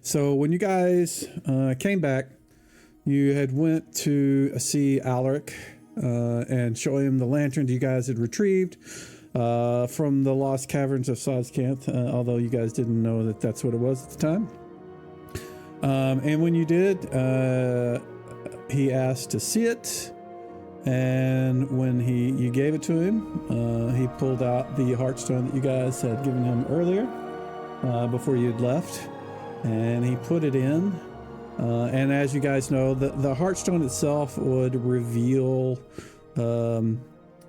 So when you guys came back, you had went to see Alaric and show him the lantern you guys had retrieved from the lost caverns of Sazkanth, although you guys didn't know that that's what it was at the time. And when you did, he asked to see it. And when you gave it to him, he pulled out the heartstone that you guys had given him earlier before you'd left, and he put it in. And as you guys know, the heartstone itself would reveal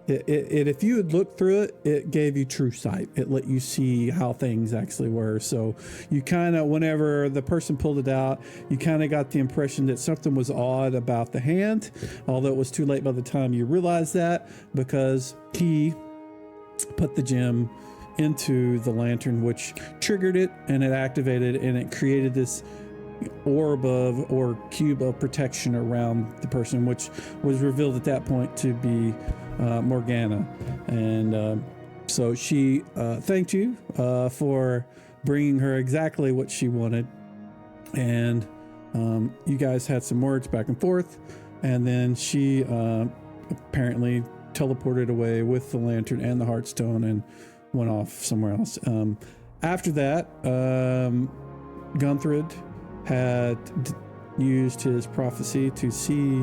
if you had looked through it, it gave you true sight. It let you see how things actually were. So you kind of, whenever the person pulled it out, you kind of got the impression that something was odd about the hand, although it was too late by the time you realized that, because he put the gem into the lantern, which triggered it, and it activated, and it created this orb of, or cube of protection around the person, which was revealed at that point to be Morgana. And so she thanked you for bringing her exactly what she wanted. And you guys had some words back and forth, and then she apparently teleported away with the lantern and the heartstone and went off somewhere else. After that, Gunthrid had used his prophecy to see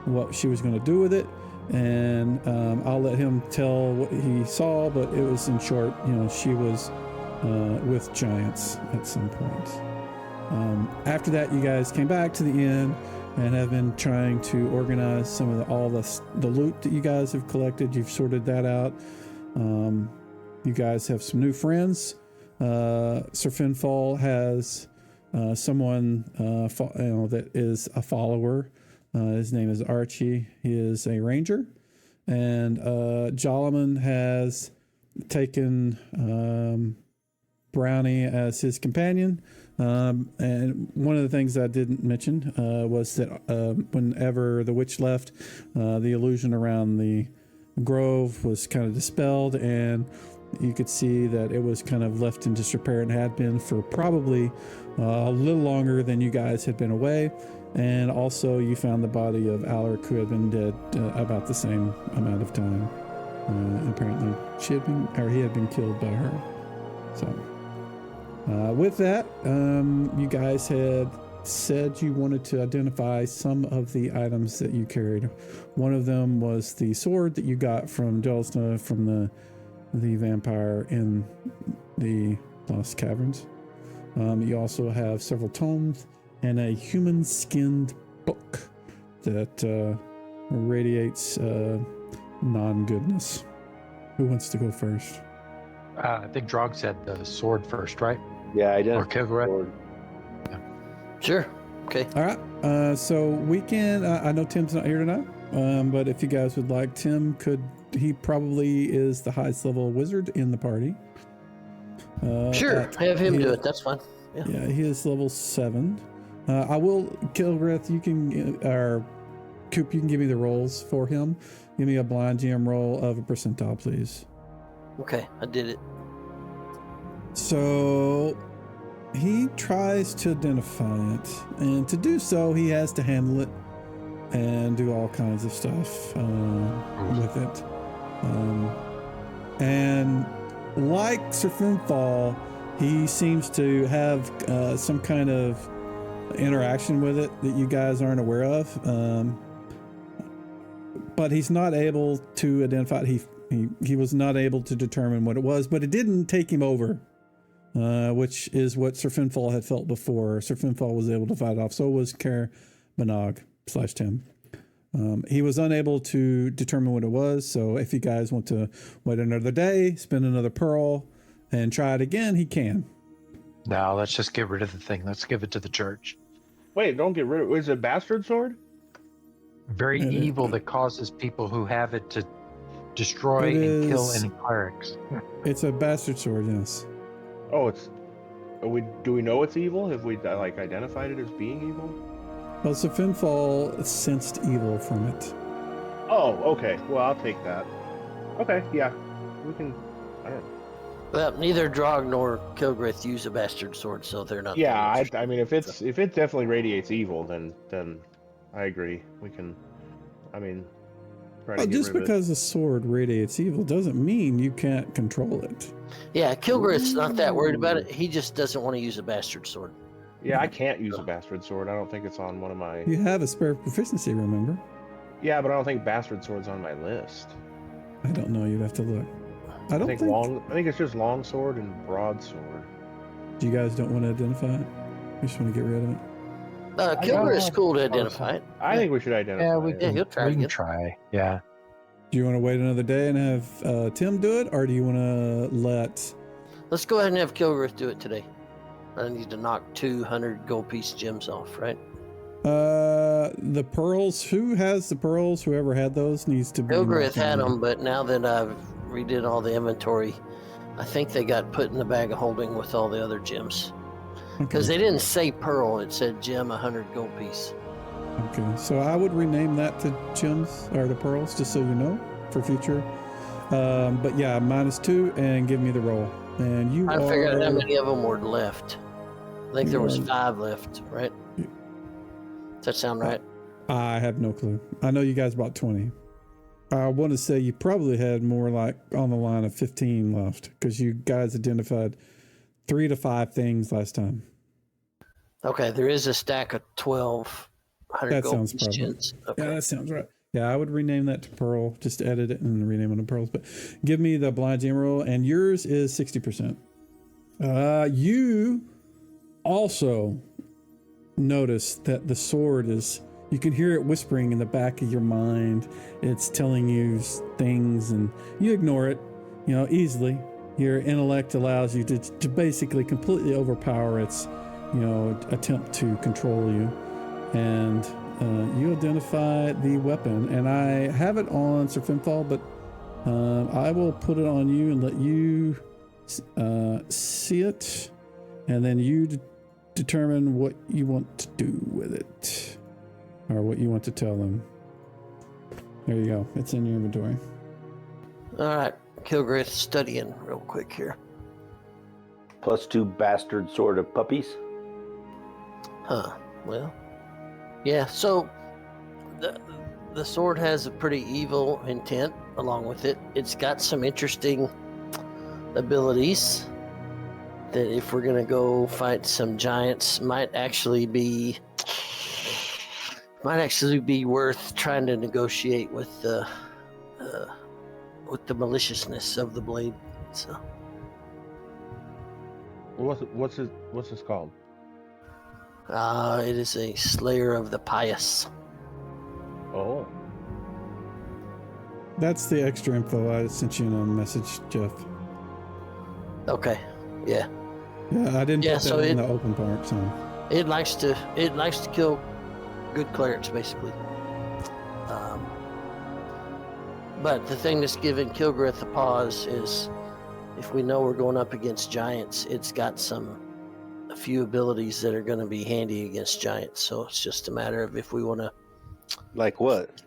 what she was going to do with it, and I'll let him tell what he saw, but it was in short, she was with giants at some point. After that, you guys came back to the inn and have been trying to organize some of all the loot that you guys have collected. You've sorted that out. You guys have some new friends. Sir Finfall has someone that is a follower. His name is Archie. He is a ranger, and Jolliman has taken Brownie as his companion. And one of the things I didn't mention was that whenever the witch left, the illusion around the grove was kind of dispelled, and you could see that it was kind of left in disrepair and had been for probably a little longer than you guys had been away. And also you found the body of Alaric, who had been dead about the same amount of time. Apparently he had been killed by her. So with that, you guys had said you wanted to identify some of the items that you carried. One of them was the sword that you got from Jelsna, from the vampire in the Lost Caverns. You also have several tomes and a human-skinned book that radiates non-goodness. Who wants to go first? I think Drog said the sword first, right? Yeah, I did. Or Kilgore. Yeah. Sure. Okay. All right. So we can. I know Tim's not here tonight, but if you guys would like, Tim could. He probably is the highest level wizard in the party. Sure, have him do it. That's fine. Yeah, he is level 7. I will, Kilgrith, you can, or Coop, you can give me the rolls for him. Give me a blind GM roll of a percentile, please. Okay, I did it. So he tries to identify it, and to do so, he has to handle it and do all kinds of stuff with it. And like Sir Finfall, he seems to have some kind of interaction with it that you guys aren't aware of. But he's not able to identify it. He was not able to determine what it was, but it didn't take him over, which is what Sir Finfall had felt before. Sir Finfall was able to fight it off. So was Ker Banog / Tim. He was unable to determine what it was, so if you guys want to wait another day, spend another pearl, and try it again, he can. No, let's just get rid of the thing. Let's give it to the church. Wait, don't get rid of it. Is it a bastard sword? Very evil that causes people who have it to destroy and kill any clerics. It's a bastard sword, yes. Oh, do we know it's evil? Have we identified it as being evil? Well, so Finfall sensed evil from it. Oh, okay. Well, I'll take that. Okay, yeah. We can... I don't know. Well, neither Drog nor Kilgrith use a bastard sword, so they're not. Yeah, I mean, if it definitely radiates evil, then I agree. We can, I mean, try to Well, get just rid of it. because the sword radiates evil doesn't mean you can't control it. Yeah, Kilgrith's not that worried about it. He just doesn't want to use a bastard sword. Yeah, I can't use a bastard sword. I don't think it's on one of my. You have a spare proficiency, remember? Yeah, but I don't think bastard sword's on my list. I don't know. You'd have to look. I don't think long. I think it's just long sword and broadsword. You guys don't want to identify it. You just want to get rid of it. Kilgrith's cool to identify it. I think we should identify. Yeah, we it. can, he'll try we can again. try. Yeah. Do you want to wait another day and have Tim do it, or do you want to let? Let's go ahead and have Kilgrith do it today. I need to knock 200 gold piece gems off, right? The pearls. Who has the pearls? Whoever had those needs to be. Kilgrith had them, but now that I've redid all the inventory, I think they got put in the bag of holding with all the other gems. Because they didn't say pearl, it said gem 100 gold piece. Okay, so I would rename that to gems or to pearls, just so you know for future. But yeah, -2 and give me the roll. And you I figured out how many of them were left. I think there was 5 left, right? Does that sound right? I have no clue. I know you guys bought 20. I want to say you probably had more like on the line of 15 left because you guys identified 3 to 5 things last time. Okay, there is a stack of 1,200 That gold sounds piece probably. gems. Okay. Yeah, that sounds right. Yeah, I would rename that to Pearl. Just edit it and rename it to Pearls. But give me the blind gem roll, and yours is 60%. You also notice that the sword is. You can hear it whispering in the back of your mind. It's telling you things, and you ignore it, easily. Your intellect allows you to basically completely overpower its, attempt to control you, and. You identify the weapon, and I have it on Sir Finthal, but I will put it on you and let you see it, and then you determine what you want to do with it, or what you want to tell them. There you go. It's in your inventory. All right, Kilgrith studying real quick here. +2 bastard sword of puppies. Huh, well. Yeah, so the sword has a pretty evil intent along with it. It's got some interesting abilities that if we're going to go fight some giants might actually be worth trying to negotiate with the maliciousness of the blade. So What's this called? it is a Slayer of the Pious. Oh. That's the extra info I sent you in a message, Jeff. Okay, yeah. Yeah, I didn't put so that in the open part, so. It likes to kill good clerics, basically. But the thing that's giving Kilgrith a pause is if we know we're going up against giants, it's got a few abilities that are going to be handy against giants. So it's just a matter of if we want to. Like what?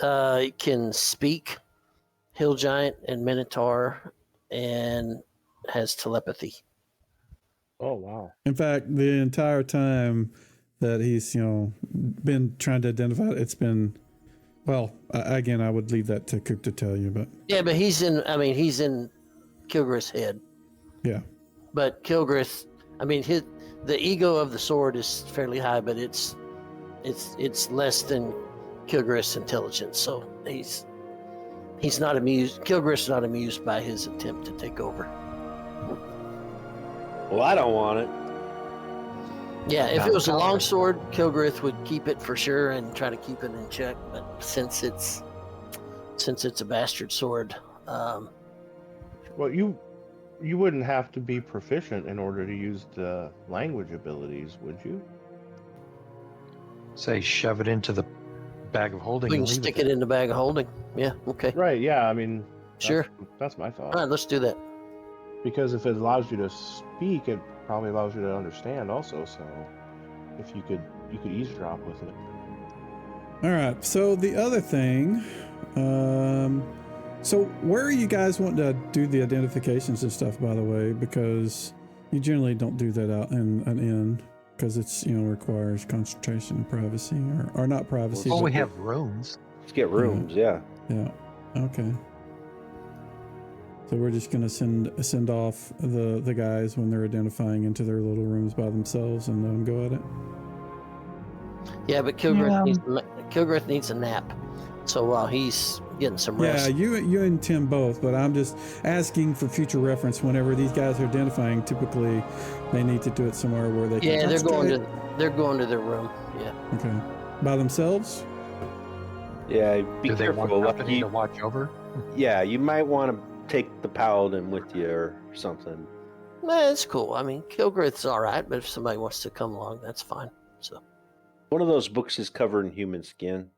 It can speak, hill giant, and minotaur, and has telepathy. Oh wow! In fact, the entire time that he's been trying to identify it, it's been. Well, again, I would leave that to Coop to tell you, but yeah, but he's in Kilgrith's head. Yeah. But Kilgrith, the ego of the sword is fairly high, but it's less than Kilgrith's intelligence. So he's not amused. Kilgrith's not amused by his attempt to take over. Well, I don't want it. Yeah, if it was a long sword, Kilgrith would keep it for sure and try to keep it in check. But since it's a bastard sword, well, you wouldn't have to be proficient in order to use the language abilities, would you? Say, shove it into the bag of holding. we can and leave stick it in the bag of holding. Yeah, okay. Right. Yeah. I mean, Sure. That's my thought. All right, let's do that. Because if it allows you to speak, it probably allows you to understand also. So if you could eavesdrop with it. All right. So the other thing, So where are you guys wanting to do the identifications and stuff, by the way? Because you generally don't do that out in an inn because it's, requires concentration and privacy or not privacy. Oh, but we have rooms. Let's get rooms, yeah. Yeah. Okay. So we're just gonna send off the guys when they're identifying into their little rooms by themselves and let them go at it. Yeah, but Kilgrith needs a nap. So while he's getting some rest. Yeah, you and Tim both, but I'm just asking for future reference. Whenever these guys are identifying, typically they need to do it somewhere where they can. Yeah, they're going to their room. Yeah. Okay. By themselves? Yeah, be Do they careful. want company to watch over? Yeah, you might want to take the paladin with you or something. Nah, it's cool. I mean, Kilgrith's all right, but if somebody wants to come along, that's fine. So. One of those books is covered in human skin.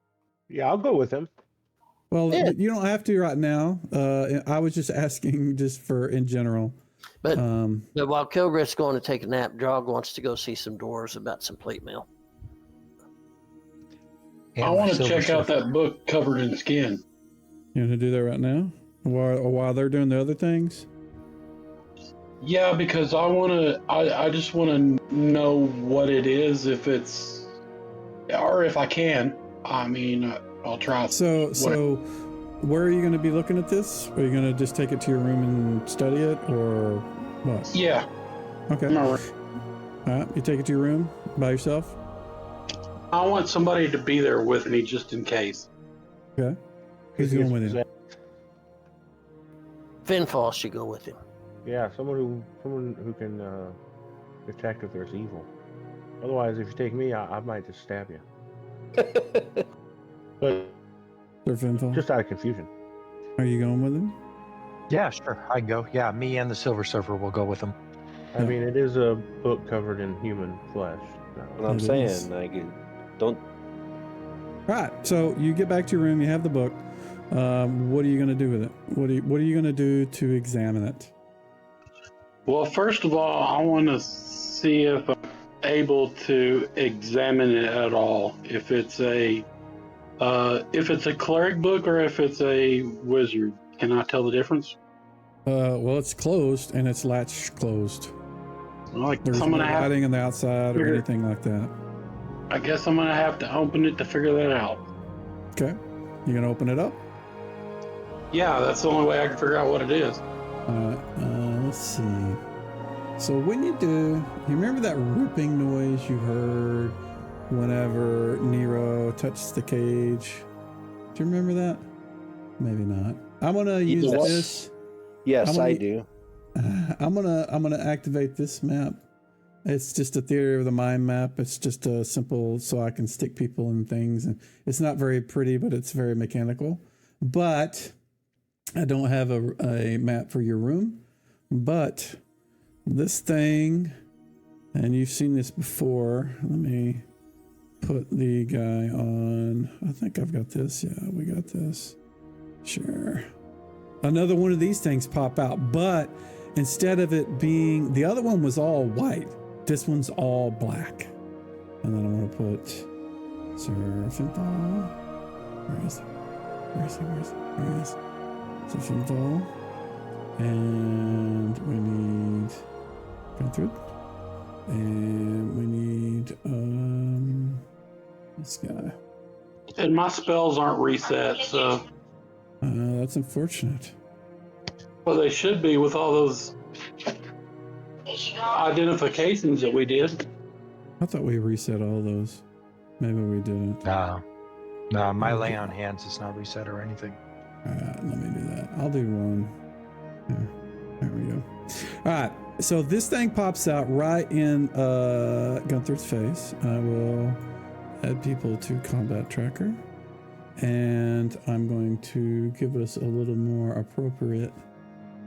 Yeah, I'll go with him. Well, Yeah. you don't have to right now. I was just asking just for in general. But while Kilgrith's going to take a nap, Jog wants to go see some doors about some plate mail. And I want to Silver check out Surfer. that book covered in skin. You want to do that right now? While they're doing the other things? Yeah, because I just want to know what it is, if it's, or if I can. I mean, I'll try. So where are you going to be looking at this? Are you going to just take it to your room and study it, or what? Yeah. Okay. I'm All all right. right. You take it to your room by yourself? I want somebody to be there with me just in case. Okay. Who's going with you? Finfall should go with him. Yeah, someone who can detect if there's evil. Otherwise, if you take me, I might just stab you. But Sir Finfall? just out of confusion. Are you going with him? Yeah, sure. I can go. Yeah, me and the Silver Surfer will go with them. I mean, it is a book covered in human flesh. What I'm It saying, is. like, don't. Right. So you get back to your room. You have the book. What are you going to do with it? What are you going to do to examine it? Well, first of all, I want to see if I'm able to examine it at all. If it's a cleric book or if it's a wizard. Can I tell the difference? Well, it's closed and it's latch closed. Like, There's I'm no gonna have. writing on the outside or figure- anything like that. I guess I'm gonna have to open it to figure that out. Okay. You going to open it up? Yeah, that's the only way I can figure out what it is. Let's see. So when you do, you remember that ripping noise you heard whenever Nero touched the cage? Do you remember that? Maybe not. I'm gonna use Yes. this. Yes, I'm I gonna- do. I'm gonna activate this map. It's just a theory of the mind map. It's just a simple, so I can stick people and things, and it's not very pretty, but it's very mechanical. But I don't have a map for your room. But this thing, and you've seen this before. Let me put the guy on. I think I've got this. Yeah, we got this. Sure. Another one of these things pop out, but instead of it being, the other one was all white. This one's all black. And then I want to put Sir Finthal. Where is he? Where is he? Where is he? Where is he? Sir Finthal. And we need Gunther. And we need this guy. And my spells aren't reset, so That's unfortunate. well, they should be with all those identifications that we did. I thought we reset all those. Maybe we didn't. No, my lay on hands is not reset or anything. All right, let me do that. I'll do one. Here. There we go. All right, so this thing pops out right in Gunther's face. I will add people to combat tracker. And I'm going to give us a little more appropriate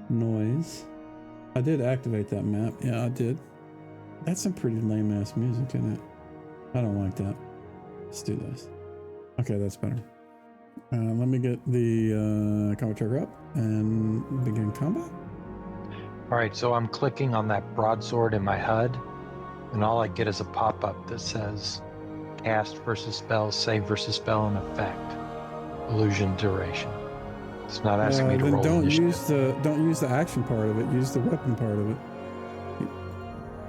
noise. I did activate that map. Yeah, I did. That's some pretty lame ass music, isn't it? I don't like that. Let's do this. Okay, that's better. Let me get the combat tracker up and begin combat. All right, so I'm clicking on that broadsword in my HUD, and all I get is a pop-up that says cast versus spell, save versus spell, and effect, illusion duration. It's not asking me to then roll don't initiative. use the action part of it. Use the weapon part of it.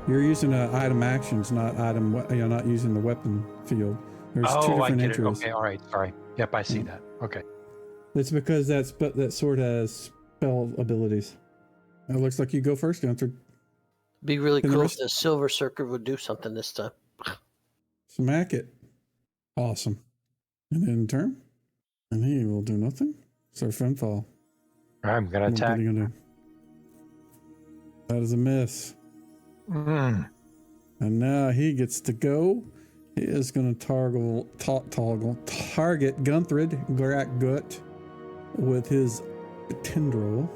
You're using item actions, not not using the weapon field. There's two Oh, I different get entries. it. Okay, all right, sorry. Yep, I see Yeah. that. Okay. It's because that sword has spell abilities. It looks like you go first, Gunther. Be really And the cool rest- if the Silver Circle would do something this time. Smack it. Awesome. And then turn. And he will do nothing. So Fenfall. I'm going to What attack. are you gonna do? That is a miss. Mm. And now he gets to go. He is going to target Gunthrid Gratgut with his tendril.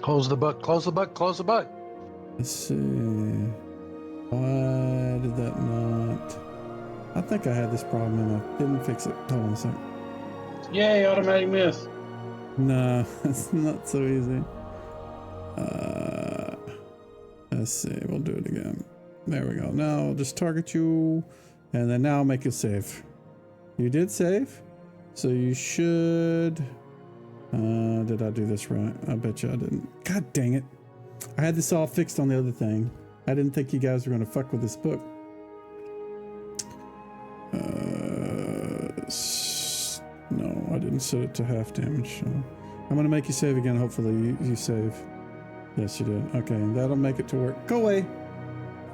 Close the book, close the book, close the book. Let's see. Why did that not? I think I had this problem and I didn't fix it. Hold on a second. Yay, automatic miss. No, it's not so easy. Let's see. We'll do it again. There we go. Now I'll just target you, and then now I'll make you save. You did save, so you should. Did I do this right? I bet you I didn't. God dang it! I had this all fixed on the other thing. I didn't think you guys were going to fuck with this book. No, I didn't set it to half damage. So I'm going to make you save again. Hopefully you save. Yes, you did. Okay, that'll make it to work. Go away.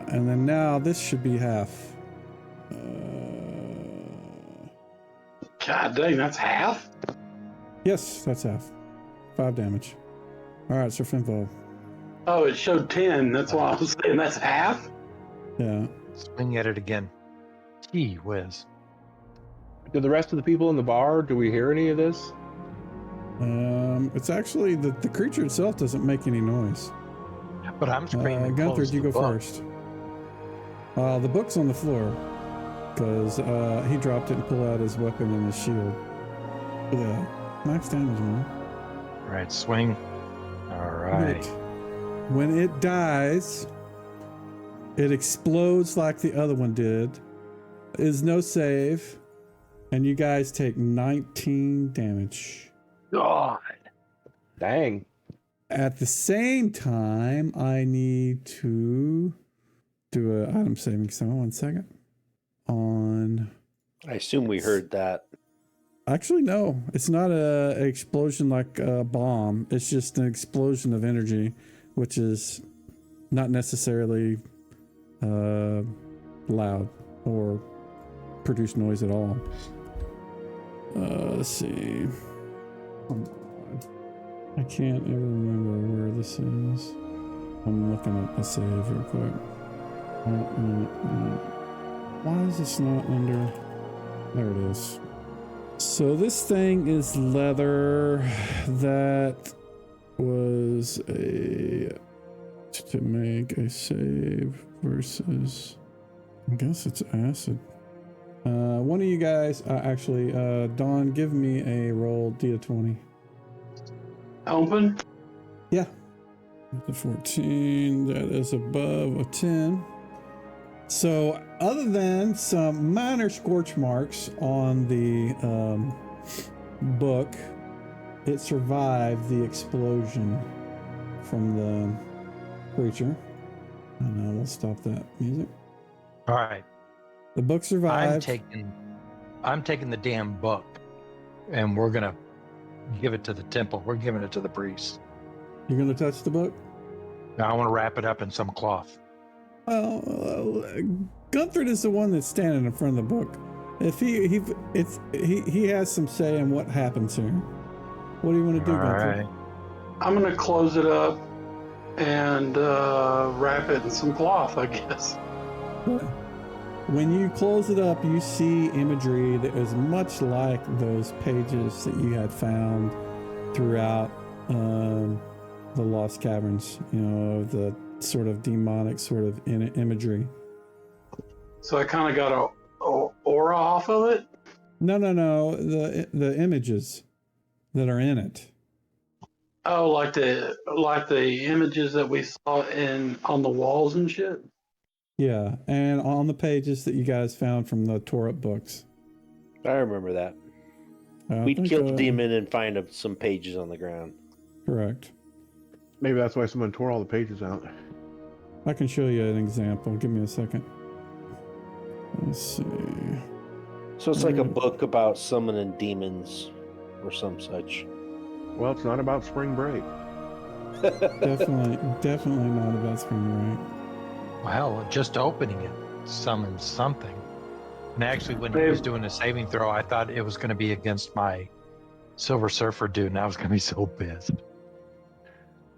And then now this should be half. God dang, that's half? Yes, that's half. 5 damage. All right, Sir Finvo. Oh, it showed 10. That's why I was saying that's half? Yeah. Swing at it again. Gee whiz. Do the rest of the people in the bar, do we hear any of this? It's actually the creature itself doesn't make any noise. But I'm screaming. Gunther, close you the go book. first. The book's on the floor because he dropped it and pulled out his weapon and his shield. Yeah, max damage, man. All right, swing. All right. When it dies, it explodes like the other one did. Is no save, and you guys take 19 damage. God. Dang. At the same time, I need to do an item saving throw. 1 second. I assume we heard that. Actually, no. It's not an explosion like a bomb. It's just an explosion of energy, which is not necessarily loud or produce noise at all. Let's see. Come on. I can't ever remember where this is. I'm looking at the save real quick. Why is this not under? There it is. So this thing is leather. That was to make a save versus. I guess it's acid. One of you guys, actually, Dawn, give me a roll D20. Open? Yeah. The 14, that is above a 10. So, other than some minor scorch marks on the book, it survived the explosion from the creature. And I will stop that music. All right. The book survived. I'm taking the damn book, and we're gonna give it to the temple. We're giving it to the priest. You're going to touch the book? Now I want to wrap it up in some cloth. Well, Gunthard is the one that's standing in front of the book. If he has some say in what happens here. What do you want to do, All Gunthard? right. I'm going to close it up and wrap it in some cloth, I guess. When you close it up, you see imagery that is much like those pages that you had found throughout the Lost Caverns. You know, the sort of demonic sort of imagery. So I kind of got a aura off of it? No. The images that are in it. Oh, like the images that we saw on the walls and shit? Yeah, and on the pages that you guys found from the tore up books. I remember that. We'd think, kill the demon and find some pages on the ground. Correct. Maybe that's why someone tore all the pages out. I can show you an example. Give me a second. Let's see. So it's like a book about summoning demons or some such. Well, it's not about spring break. Definitely not about spring Well, just opening it summons something. And actually, when he was doing a saving throw, I thought it was going to be against my Silver Surfer dude, and I was going to be so pissed.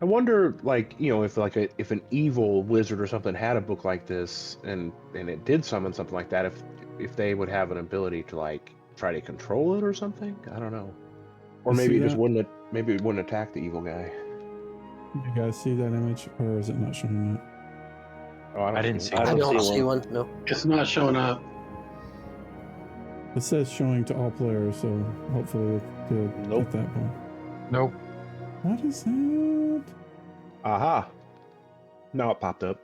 I wonder, like, you know, if if an evil wizard or something had a book like this, and it did summon something like that, if they would have an ability to like try to control it or something. I don't know. Or You maybe see it just that? wouldn't. Maybe it wouldn't attack the evil guy. break. You guys see that image, or is it not showing up? Oh, I didn't see I I don't don't see see one. No. It's not showing up. It says showing to all players, so hopefully it's good Nope. at that point. Nope. What is that? Aha! Now it popped up.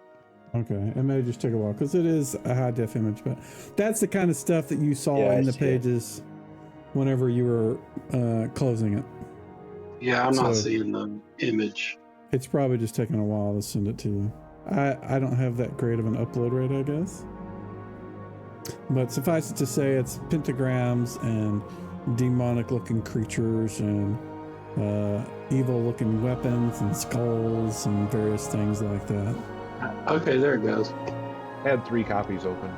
Okay, it may just take a while because it is a high def image, but that's the kind of stuff that you saw Yeah, I in the see it. pages whenever you were closing it. Yeah, I'm not So- seeing the image. It's probably just taking a while to send it to you. I don't have that great of an upload rate, I guess. But suffice it to say, it's pentagrams and demonic looking creatures and evil looking weapons and skulls and various things like that. Okay, there it goes. I had 3 copies opened.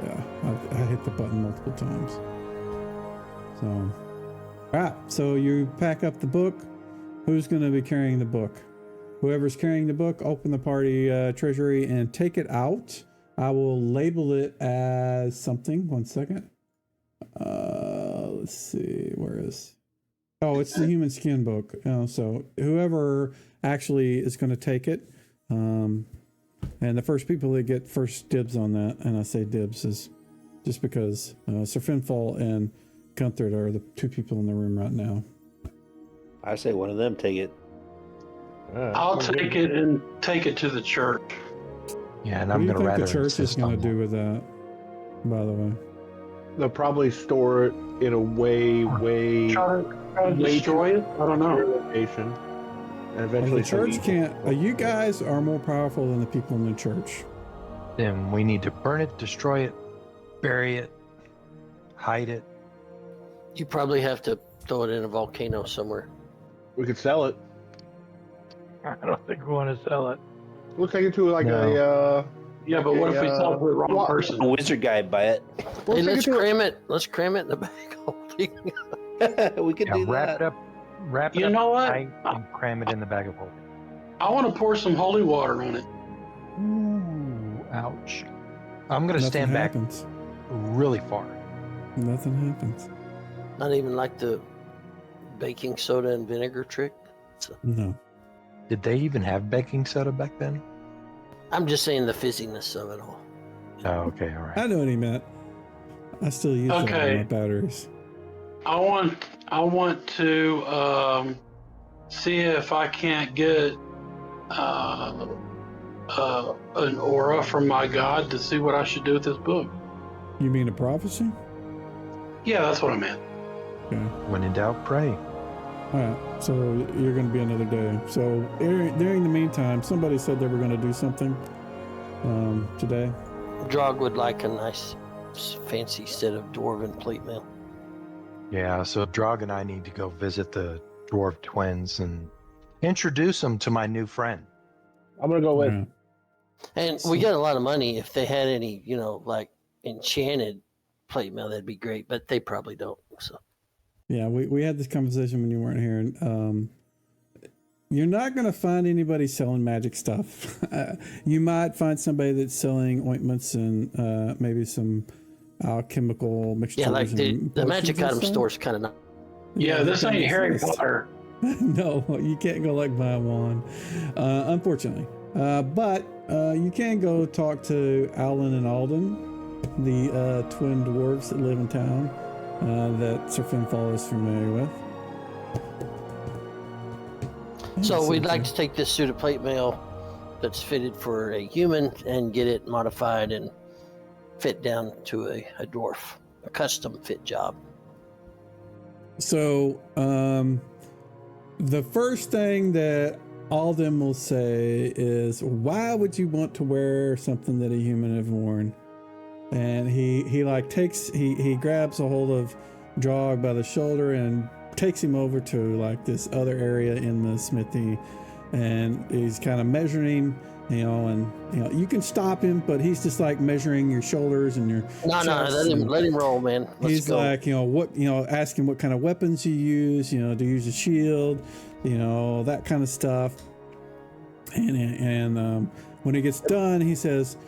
Yeah, I hit the button multiple times. So, all right, so you pack up the book. Who's going to be carrying the book? Whoever's carrying the book, open the party treasury and take it out. I will label it as something. 1 second. Let's see. Where is? Oh, it's the human skin book. So whoever actually is going to take it, and the first people that get first dibs on that, and I say dibs is just because Sir Finfall and Gunther are the 2 people in the room right now. I say one of them take it. I'll take it and take it to the church. Yeah, and What I'm do you going to think rather the church is insist going on to do with that, by the way? They'll probably store it in a way Try to destroy it? I don't know. location, and eventually The church can't. You guys are more powerful than the people in the church. Then we need to burn it, destroy it, bury it, hide it. You probably have to throw it in a volcano somewhere. We could sell it. I don't think we want to sell it. We'll take it to like No. Yeah, but what if we sell it to the wrong what- A person? wizard guy buy it. We'll Hey, take let's it to cram it. Let's cram it in the bag holding. We could Yeah, do wrap that. it up. Wrap it You up know what? tight and cram it in the bag of holding. I want to pour some holy water on it. Ooh, ouch. I'm going to Nothing stand back happens. really far. Nothing happens. Not even like the baking soda and vinegar trick. No. Did they even have baking soda back then? I'm just saying the fizziness of it all. Oh, okay, all I right. know what he meant. I still use that Okay. on my batteries. I want to see if I can't get an aura from my god to see what I should do with this book. You mean a prophecy? Yeah, that's what I meant. Okay. When in doubt, pray. All right. So you're going to be another day. So during the meantime, somebody said they were going to do something today. Drog would like a nice fancy set of dwarven plate mail. Yeah, so Drog and I need to go visit the dwarf twins and introduce them to my new friend. I'm gonna go with. Yeah. And we got a lot of money. If they had any, like enchanted plate mail, that'd be great. But they probably don't. So Yeah, we had this conversation when you weren't here. And, you're not going to find anybody selling magic stuff. You might find somebody that's selling ointments and maybe some alchemical mixtures. yeah, like the and potions magic and item stuff. store's kind of not. Yeah, this ain't Harry it's- Potter. No, you can't go like buy one, unfortunately. But you can go talk to Alan and Alden, the twin dwarves that live in town that Sir Finfall is familiar with. So Yeah, we'd like okay. to take this suit of plate mail that's fitted for a human and get it modified and fit down to a dwarf, a custom fit job. So, the first thing that all of them will say is, why would you want to wear something that a human have worn? And he like he grabs a hold of Drog by the shoulder and takes him over to like this other area in the smithy, and he's kind of measuring him, and you can stop him, but he's just like measuring your shoulders and your No, let him roll, man. He's like, asking what kind of weapons you use, do you use a shield, that kind of stuff. And when he gets done, he says,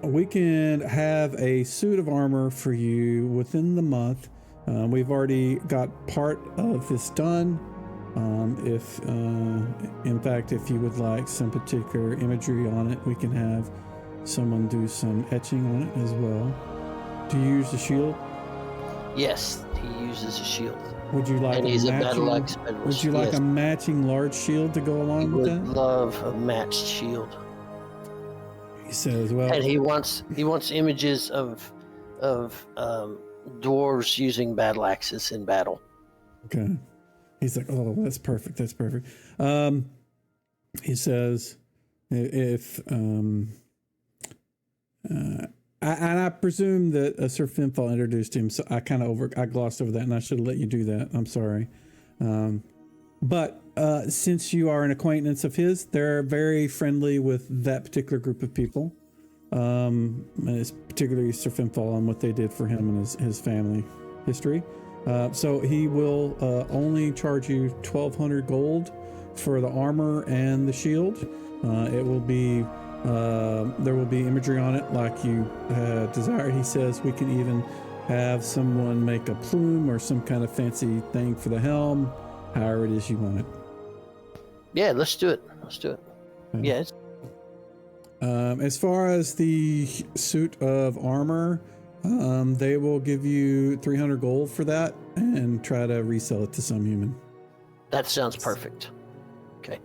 we can have a suit of armor for you within the month. We've already got part of this done. In fact, if you would like some particular imagery on it, we can have someone do some etching on it as well. Do you use the shield? Yes, he uses a shield. Would you like a matching large shield to go along with that? Would love a matched shield. He says, well, and he wants images of dwarves using battle axes in battle. Okay. He's like, oh, that's perfect. That's perfect. He says, if I presume that Sir Finfall introduced him, so I glossed over that, and I should have let you do that. I'm sorry. But since you are an acquaintance of his, they're very friendly with that particular group of people. It's particularly Sir Finfall and what they did for him and his family history. So he will only charge you 1,200 gold for the armor and the shield. It will be there will be imagery on it like you desire. He says we can even have someone make a plume or some kind of fancy thing for the helm, however it is you want it. Yeah, let's do it. Okay. Yes. As far as the suit of armor, they will give you 300 gold for that and try to resell it to some human. That sounds perfect. Okay.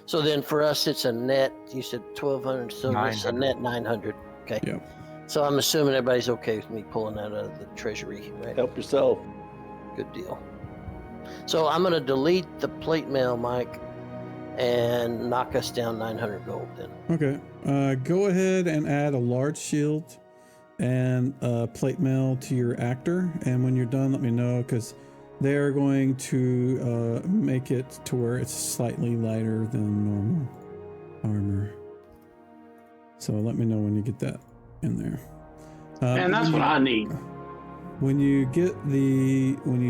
So then for us, it's a net, you said 1,200, so it's a net 900. Okay. Yeah. So I'm assuming everybody's okay with me pulling that out of the treasury, right? Help yourself. Good deal. So I'm going to delete the plate mail, Mike, and knock us down 900 gold then. Okay. Go ahead and add a large shield and plate mail to your actor, and when you're done, let me know, because they're going to make it to where it's slightly lighter than normal armor. So let me know when you get that in there. And that's what I need. When you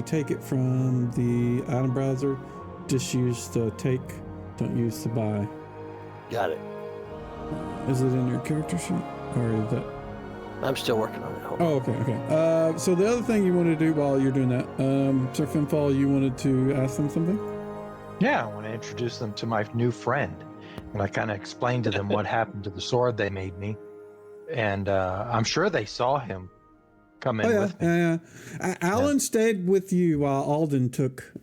take it from the item browser, just use the take, don't use the buy. Got it. Is it in your character sheet, or is that? I'm still working on it. Okay. So the other thing you want to do while you're doing that, Sir Finfall, you wanted to ask them something? Yeah, I want to introduce them to my new friend. And I kind of explained to them what happened to the sword they made me. And I'm sure they saw him come in with me. Yeah. Alan stayed with you while Alden took,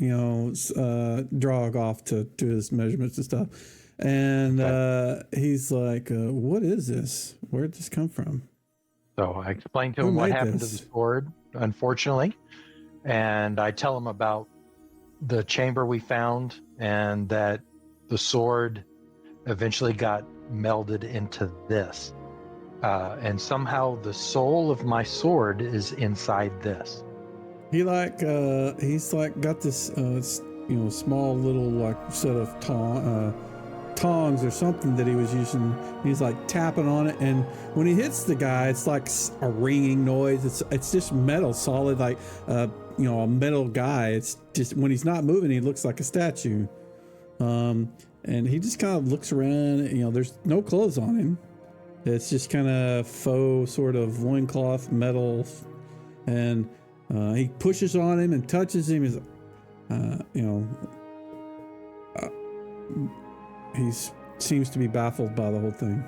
Drog off to do his measurements and stuff. And he's like, what is this? Where'd this come from? So I explained to him what happened to the sword, unfortunately. And I tell him about the chamber we found and that the sword eventually got melded into this. And somehow the soul of my sword is inside this. He's got this, small little set of tongs or something that he was using. He's like tapping on it, and when he hits the guy, it's like a ringing noise. It's just metal, solid, like a metal guy. It's just when he's not moving, he looks like a statue. And he just kind of looks around. There's no clothes on him. It's just kind of faux sort of loincloth metal, and he pushes on him and touches him. He's, he seems to be baffled by the whole thing.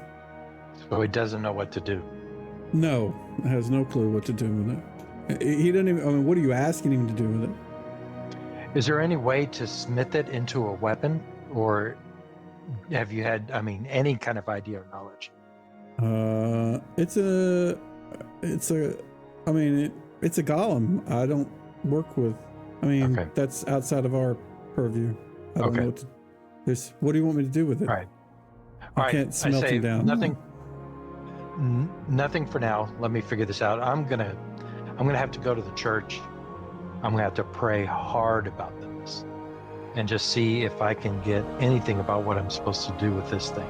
So he doesn't know what to do. No, has no clue what to do with it. He doesn't even. What are you asking him to do with it? Is there any way to smith it into a weapon, or have you had, any kind of idea or knowledge? It's a golem. work with. I mean, Okay. that's outside of our purview. I don't know what do you want me to do with it? All right. I can't smelt say him down. Nothing for now. Let me figure this out. I'm gonna have to go to the church. I'm gonna have to pray hard about this and just see if I can get anything about what I'm supposed to do with this thing.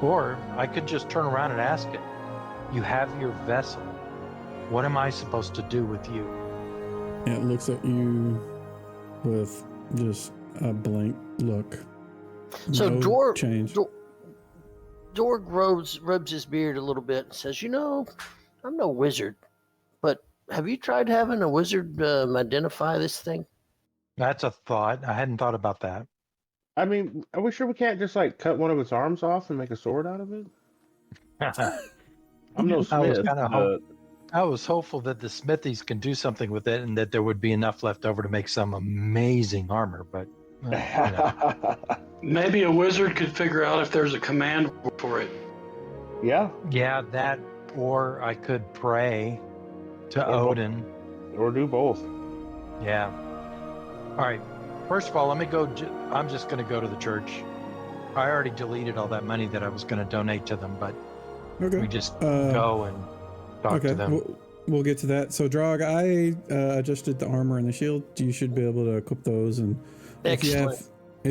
Or I could just turn around and ask it. You have your vessel. What am I supposed to do with you? It looks at you with just a blank look. So No Dorg change. Dorg rubs his beard a little bit and says, "You know, I'm no wizard, but have you tried having a wizard identify this thing?" That's a thought. I hadn't thought about that. I mean, are we sure we can't just like cut one of its arms off and make a sword out of it? I'm no smith, but I was hopeful that the smithies can do something with it and that there would be enough left over to make some amazing armor, but Maybe a wizard could figure out if there's a command for it. yeah, that, or I could pray to Odin. Or do both. Yeah. All right. First of all, let me go. I'm just going to go to the church. I already deleted all that money that I was going to donate to them, but we just go and talk to them. We'll get to that. So, Drog, I adjusted the armor and the shield. You should be able to equip those. And if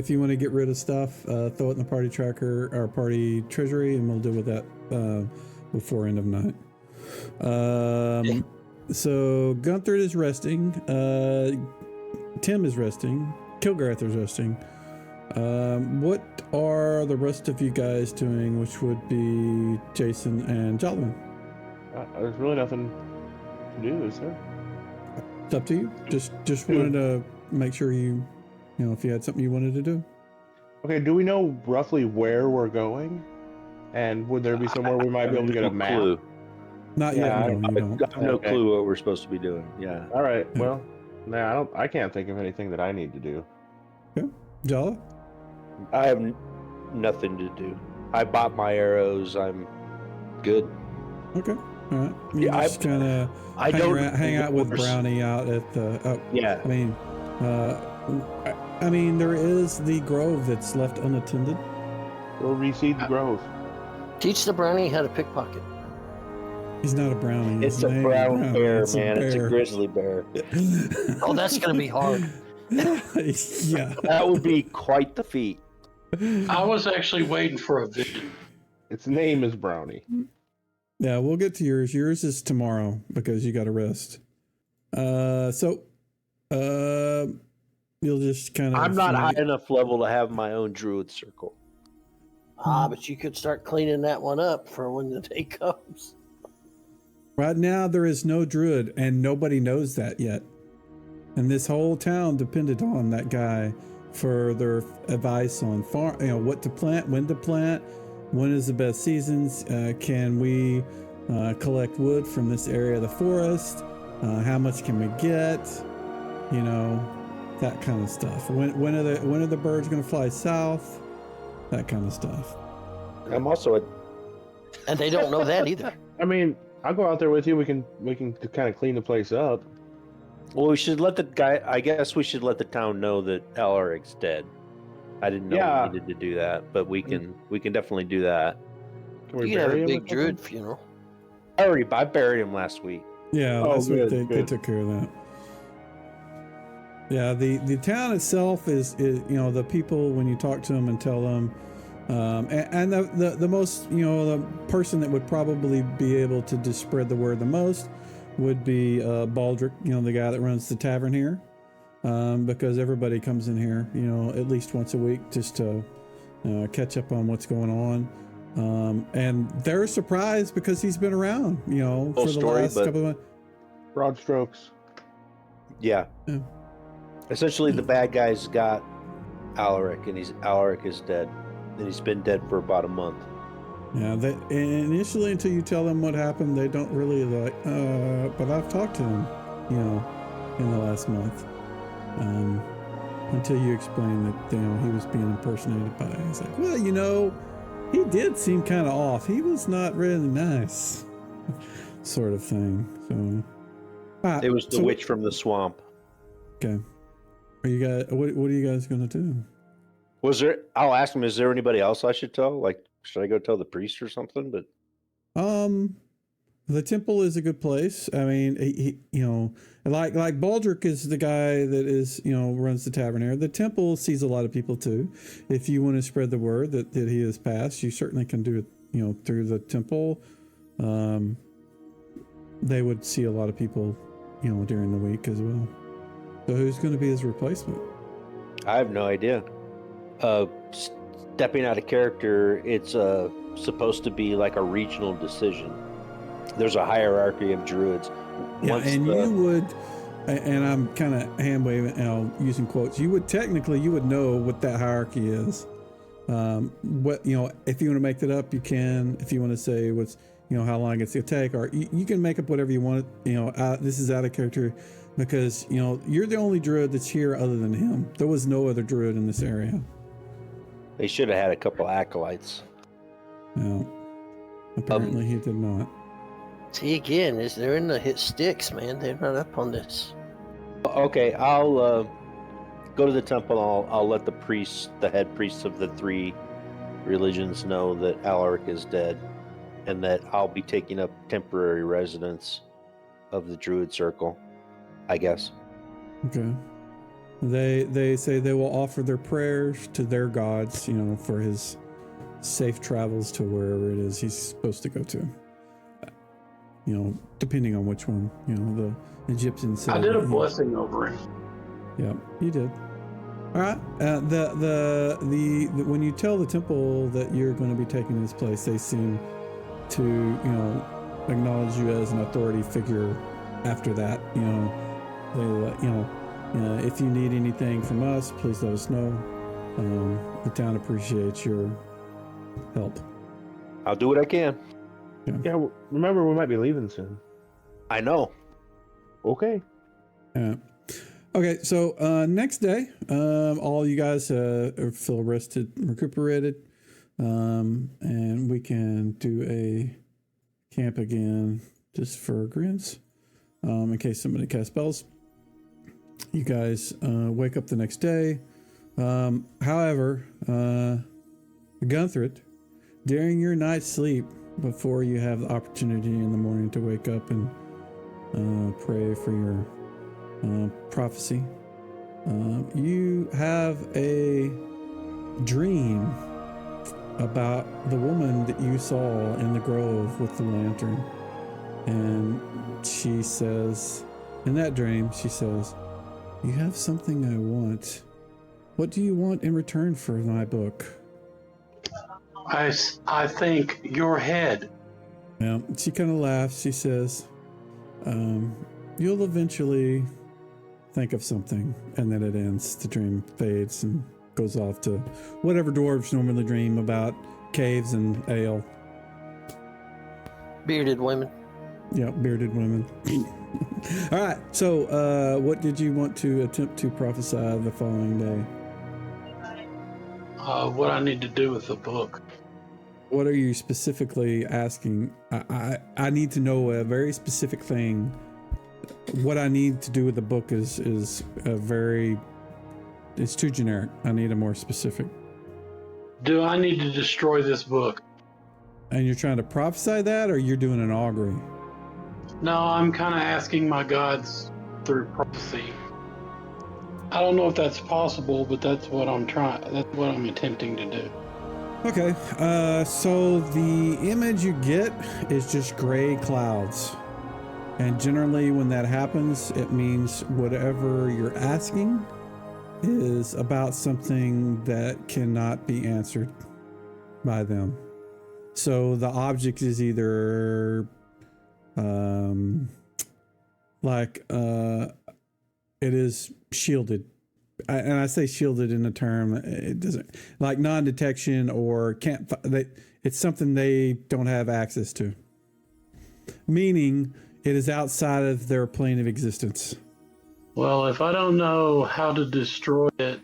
you want to get rid of stuff, throw it in the party tracker or party treasury, and we'll deal with that before end of night. So, Gunther is resting. Tim is resting. Kilgareth is resting. What are the rest of you guys doing, which would be Jason and Jollyman? There's really nothing to do, is there? It's up to you. Just wanted to make sure you know, if you had something you wanted to do. Okay, do we know roughly where we're going? And would there be somewhere we might be able to get a map? Clue. Not yet. Yeah, No, you don't. I have no clue what we're supposed to be doing. Yeah. All right. Well, I can't think of anything that I need to do. Okay. Jala? I have nothing to do. I bought my arrows. I'm good. Okay. All right. You Yeah, just kind of hang out with Brownie out at the. Yeah. I mean, there is the grove that's left unattended. We'll reseed the grove. Teach the brownie how to pickpocket. He's not a brownie. It's a brown bear, man. It's a grizzly bear. Oh, that's going to be hard. Yeah. That would be quite the feat. I was actually waiting for a vision. Its name is Brownie. Yeah, we'll get to yours. Yours is tomorrow because you got to rest. You'll just kind of. I'm not high enough level to have my own druid circle. But you could start cleaning that one up for when the day comes. Right now, there is no druid, and nobody knows that yet. And this whole town depended on that guy for their advice on farm, what to plant, when is the best seasons, can we collect wood from this area of the forest, how much can we get, that kind of stuff. When are the birds going to fly south? That kind of stuff. I'm also and they don't know that either. I mean, I'll go out there with you. We can kind of clean the place up. Well, we should let I guess we should let the town know that Alaric's dead. I didn't know we needed to do that, but we can definitely do that. You can have a big druid funeral. I buried him last week. Yeah, last week they took care of that. Yeah, the town itself is the people, when you talk to them and tell them, and the most, the person that would probably be able to just spread the word the most would be Baldric, the guy that runs the tavern here, because everybody comes in here, at least once a week just to catch up on what's going on. And they're surprised because he's been around, for the last couple of months. Broad strokes. Yeah. Essentially, the bad guys got Alaric, and Alaric is dead. And he's been dead for about a month. Yeah, initially, until you tell them what happened, they don't really but I've talked to him, in the last month. Until you explain that, he was being impersonated by. He's like, well, he did seem kind of off. He was not really nice, sort of thing. So, it was the witch from the swamp. Okay. Are you guys? What are you guys gonna do? I'll ask him. Is there anybody else I should tell? Like, should I go tell the priest or something? But the temple is a good place. I mean, he like Baldric is the guy that is runs the tavern there. The temple sees a lot of people too. If you want to spread the word that he has passed, you certainly can do it. Through the temple. They would see a lot of people, during the week as well. So who's going to be his replacement? I have no idea. Stepping out of character, it's supposed to be like a regional decision. There's a hierarchy of druids. Yeah, you would, and I'm kind of hand waving, using quotes. You would know what that hierarchy is. What if you want to make that up, you can. If you want to say what's how long it's going to take, or you can make up whatever you want. This is out of character because you're the only druid that's here other than him. There was no other druid in this area. They should have had a couple acolytes. No, apparently he did not. See, again, they're in the hit sticks, man. They're not up on this. Okay, I'll go to the temple. I'll let the head priests of the 3 religions know that Alaric is dead, and that I'll be taking up temporary residence of the Druid Circle, I guess. Okay. They say they will offer their prayers to their gods, for his safe travels to wherever it is he's supposed to go to. Depending on which one. The Egyptians said I did a blessing over him. Yeah, you did. All right. The when you tell the temple that you're going to be taking this place, they seem to acknowledge you as an authority figure. After that, they let if you need anything from us, please let us know. The town appreciates your help. I'll do what I can. Yeah, remember we might be leaving soon. I know. Okay. Okay, so next day, all you guys feel rested, recuperated, and we can do a camp again just for grins, in case somebody casts spells. You guys wake up the next day. However, Gunthrid, during your night's sleep, before you have the opportunity in the morning to wake up and pray for your prophecy, you have a dream about the woman that you saw in the grove with the lantern. And she says, in that dream, she says, "You have something I want. What do you want in return for my book?" I think your head. Yeah, she kind of laughs. She says, "You'll eventually think of something," and then it ends. The dream fades and goes off to whatever dwarves normally dream about: caves and ale. Bearded women. Yeah, bearded women. All right. So, what did you want to attempt to prophesy the following day? What I need to do with the book. What are you specifically asking? I need to know a very specific thing. What I need to do with the book is it's too generic. I need a more specific. Do I need to destroy this book? And you're trying to prophesy that, or you're doing an augury? No, I'm kind of asking my gods through prophecy. I don't know if that's possible, but that's what I'm attempting to do. Okay, so the image you get is just gray clouds. And generally when that happens, it means whatever you're asking is about something that cannot be answered by them. So the object is either it is shielded. And I say shielded in a term, it doesn't, like non-detection, or can't, it's something they don't have access to. Meaning it is outside of their plane of existence. Well, if I don't know how to destroy it,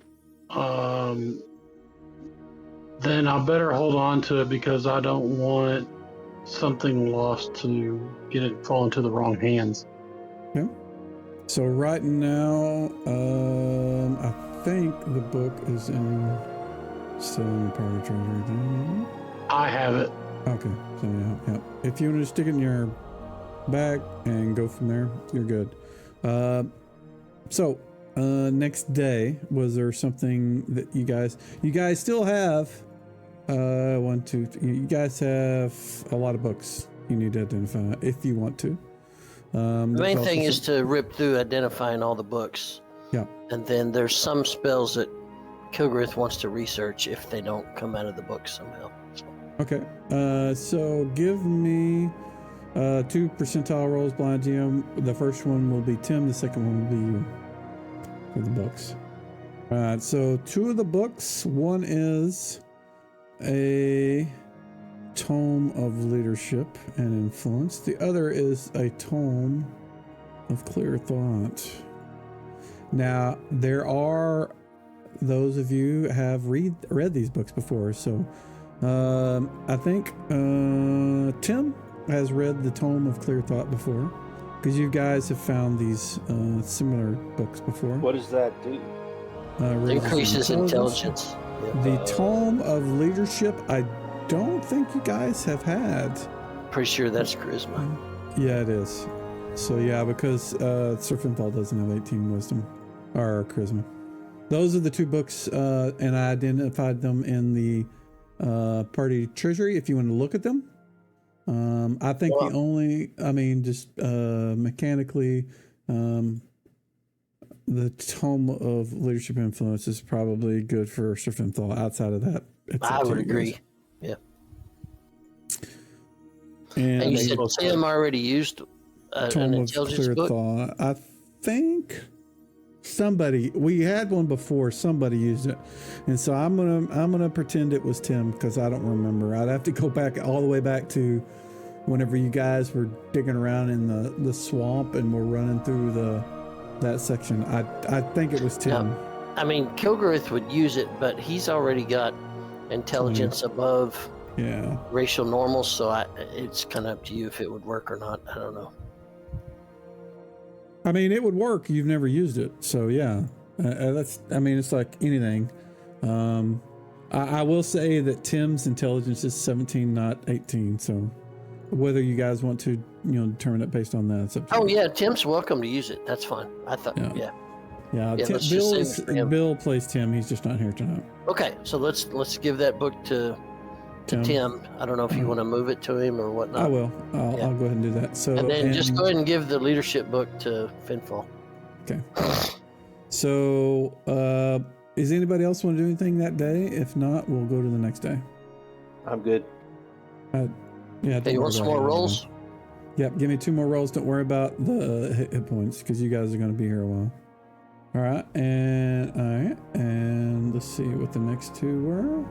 then I better hold on to it, because I don't want something lost to fall into the wrong hands. Okay. So right now, I think the book is still in the party treasury. I have it. Okay, so yeah. If you want to stick it in your bag and go from there, you're good. So next day, was there something that you guys still have? 1, 2, 3. You guys have a lot of books you need to identify if you want to. The main thing is to rip through identifying all the books. Yeah. And then there's some spells that Kilgrith wants to research if they don't come out of the book somehow. So. Okay. So give me 2 percentile rolls, blind GM. The first one will be Tim. The second one will be you for the books. All right. So 2 of the books. One is a tome of leadership and influence. The other is a tome of clear thought. Now, there are those of you have read these books before, so I think Tim has read the tome of clear thought before, because you guys have found these similar books before. What does that do? Increases intelligence. The tome of leadership, I don't think you guys have had. Pretty sure that's charisma. Yeah, it is. So yeah, because Sir Finfall doesn't have 18 wisdom or charisma. Those are the 2 books, and I identified them in the party treasury if you want to look at them. I think mechanically, the tome of leadership influence is probably good for Sir Finfall. Outside of that, I would agree. Guys. Yeah. And you said Tim already used an intelligence book? Thought. I think we had one before. Somebody used it, and so I'm gonna pretend it was Tim because I don't remember. I'd have to go back all the way back to whenever you guys were digging around in the swamp and we're running through that section. I think it was Tim. I mean, Kilgrith would use it, but he's already got intelligence above racial normal, so it's kind of up to you if it would work or not. I don't know. I mean, it would work. You've never used it, so yeah. It's like anything. I will say that Tim's intelligence is 17, not 18. So whether you guys want to, determine it based on that, it's up to you. Yeah, Tim's welcome to use it. That's fine. I thought, yeah. Bill plays Tim. He's just not here tonight. Okay, so let's give that book to Tim. I don't know if you want to move it to him or whatnot. I will. I'll go ahead and do that. So and then just go ahead and give the leadership book to Finfall. Okay. So is anybody else want to do anything that day? If not, we'll go to the next day. I'm good. Hey, you want some more rolls? Yep. Give me 2 more rolls. Don't worry about the hit points because you guys are going to be here a while. All right. And let's see what the next 2 were.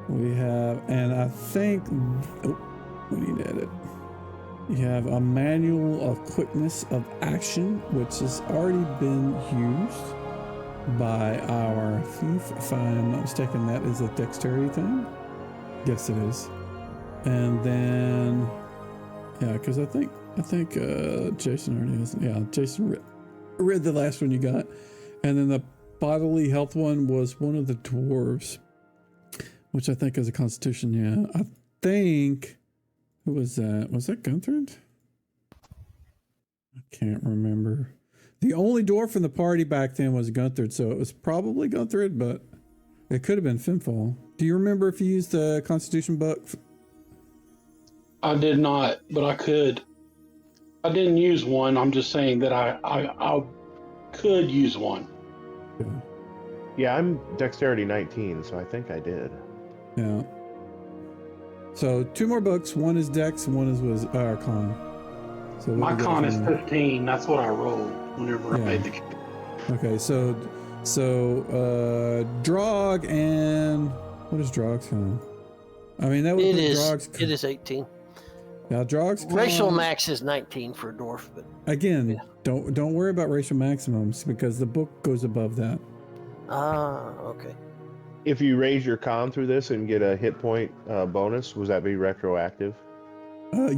We have, and I think, we need to edit. You have a manual of quickness of action, which has already been used by our thief. If I'm not mistaken, that is a dexterity thing. Yes, it is. And then, because I think Jason already has. Yeah, Jason read the last one you got, and then the bodily health one was one of the dwarves. Which I think is a constitution, yeah. I think, who was that? Was that Gunther? I can't remember. The only dwarf in the party back then was Gunther, so it was probably Gunther, but it could have been Finfall. Do you remember if you used the constitution book? I did not, but I could. I didn't use one. I'm just saying that I could use one. Yeah, I'm dexterity 19, so I think I did. Yeah. So 2 more books. One is Dex, and one is Con. So my con is 15. That's what I rolled whenever I made the. Okay, so Drog and what is Drog's con? I mean that was Drog's. It is 18. Now Drog's con, racial max is 19 for a dwarf, but again, don't worry about racial maximums because the book goes above that. Okay. If you raise your con through this and get a hit point bonus, would that be retroactive?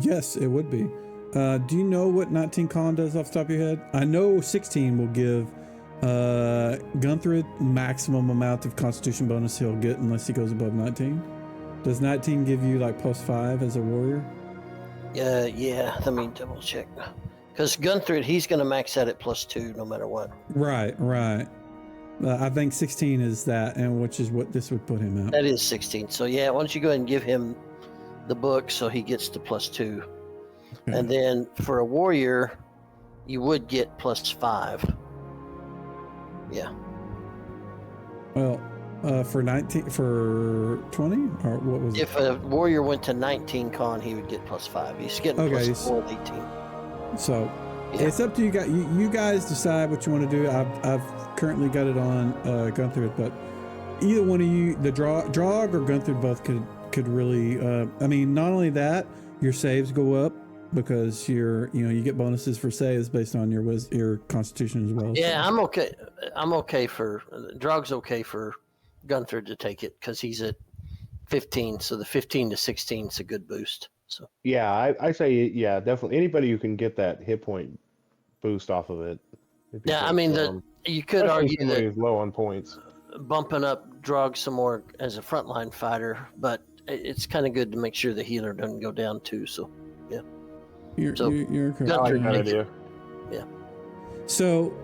Yes, it would be. Do you know what 19 con does off the top of your head? I know 16 will give Gunther maximum amount of Constitution bonus he'll get unless he goes above 19. Does 19 give you like +5 as a warrior? Yeah. Let me double check. Because Gunther, he's going to max out at +2 no matter what. Right. I think 16 is that, and which is what this would put him at. That is 16. So yeah, why don't you go ahead and give him the book so he gets to +2. Okay. And then for a warrior, you would get +5. Yeah. Well, for 19, for 20, or what was it? If a warrior went to 19 con, he would get +5. He's getting Okay, +4 at 18. So Yeah. it's up to you guys. You guys decide what you want to do. I've currently got it on Gunther, but either one of you, the Drog or Gunther, both could really. I mean, not only that, your saves go up because you get bonuses for saves based on your Constitution as well. Yeah, so. I'm okay. I'm okay for Drog's okay for Gunther to take it because he's at 15. So the 15 to 16 is a good boost. So Yeah, I say yeah, definitely. Anybody who can get that hit point boost off of it. yeah, I mean you could argue that he's low on points. bumping up Drog some more as a frontline fighter, but it's kind of good to make sure the healer doesn't go down too. So yeah, You're correct. Gunther I like that takes it. idea. Yeah. So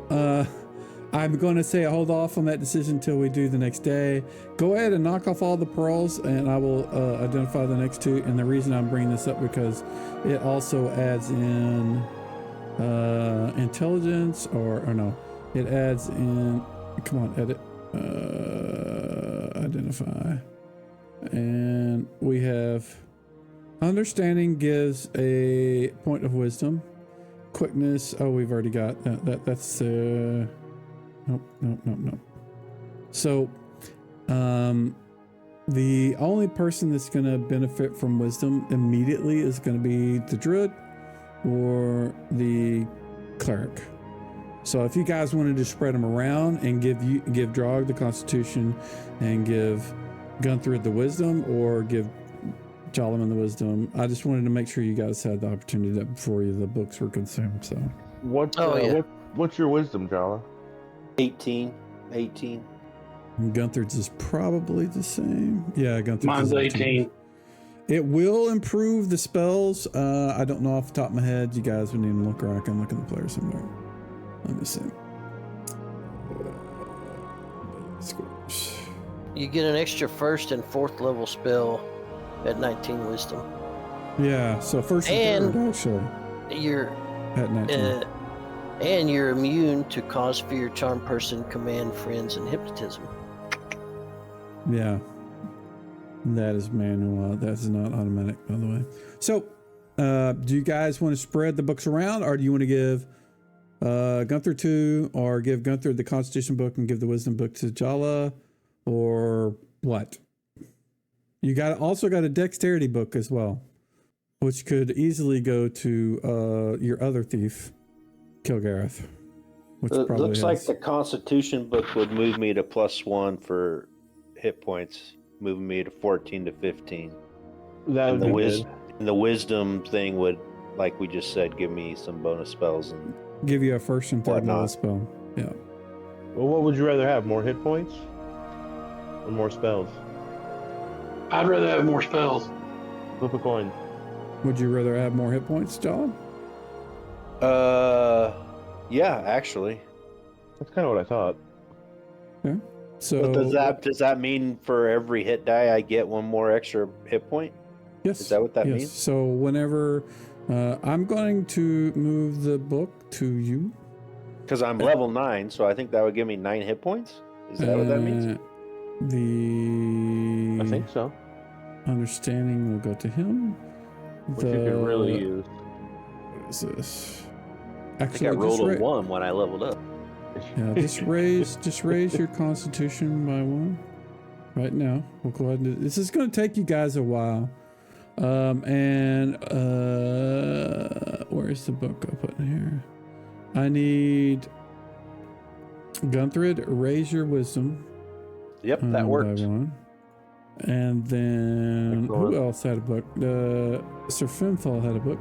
I'm going to say hold off on that decision until we do the next day. Go ahead and knock off all the pearls, and I will identify the next two. And the reason I'm bringing this up because it also adds in intelligence, or no, it adds in. Come on, edit, identify, and we have understanding gives a point of wisdom. Quickness. Oh, we've already got that. That's Nope. So, the only person that's going to benefit from wisdom immediately is going to be the druid or the cleric. So, if you guys wanted to spread them around and give Drog the Constitution and give Gunther the wisdom, or give Jalaman the wisdom, I just wanted to make sure you guys had the opportunity that before the books were consumed. So, What's your wisdom, Jala? 18. Gunther's is probably the same. Yeah, Gunther's Mine's is 18. It will improve the spells. I don't know off the top of my head. You guys would need to look, or I can look in the player somewhere. Let me see. You get an extra 1st and 4th level spell at 19 wisdom. Yeah, so first and third, actually. You're at 19. And you're immune to cause fear, charm person, command friends, and hypnotism. Yeah. That is manual. That's not automatic, by the way. So, do you guys want to spread the books around, or do you want to give Gunther 2, or give Gunther the Constitution book and give the Wisdom book to Jala, or what? You also got a Dexterity book as well, which could easily go to your other thief, Kilgareth. Which It probably looks like the Constitution book would move me to +1 for hit points, moving me to 14 to 15. That would And be good. the wisdom thing would, like we just said, give me some bonus spells. And give you a first and third level whatnot. spell. Yeah. Well, what would you rather have? More hit points or more spells? I'd rather have more spells. Flip a coin. Would you rather have more hit points, John? Yeah, actually. That's kind of what I thought. Yeah. So But does that mean for every hit die I get one more extra hit point? yes. Is that what that yes. means? So whenever I'm going to move the book to you. Because I'm level 9, so I think that would give me 9 hit points. Is that what that means? The I think so. understanding will go to him. Which you could really use. What is this? I think I rolled a 1 when I leveled up. Yeah, just raise your Constitution by 1 right now. We'll go ahead and do this. Is going to take you guys a while. And where's the book I put in here? I need Gunther, raise your wisdom. Yep, that worked. By 1. And then Excellent. who else had a book? Sir Finfall had a book.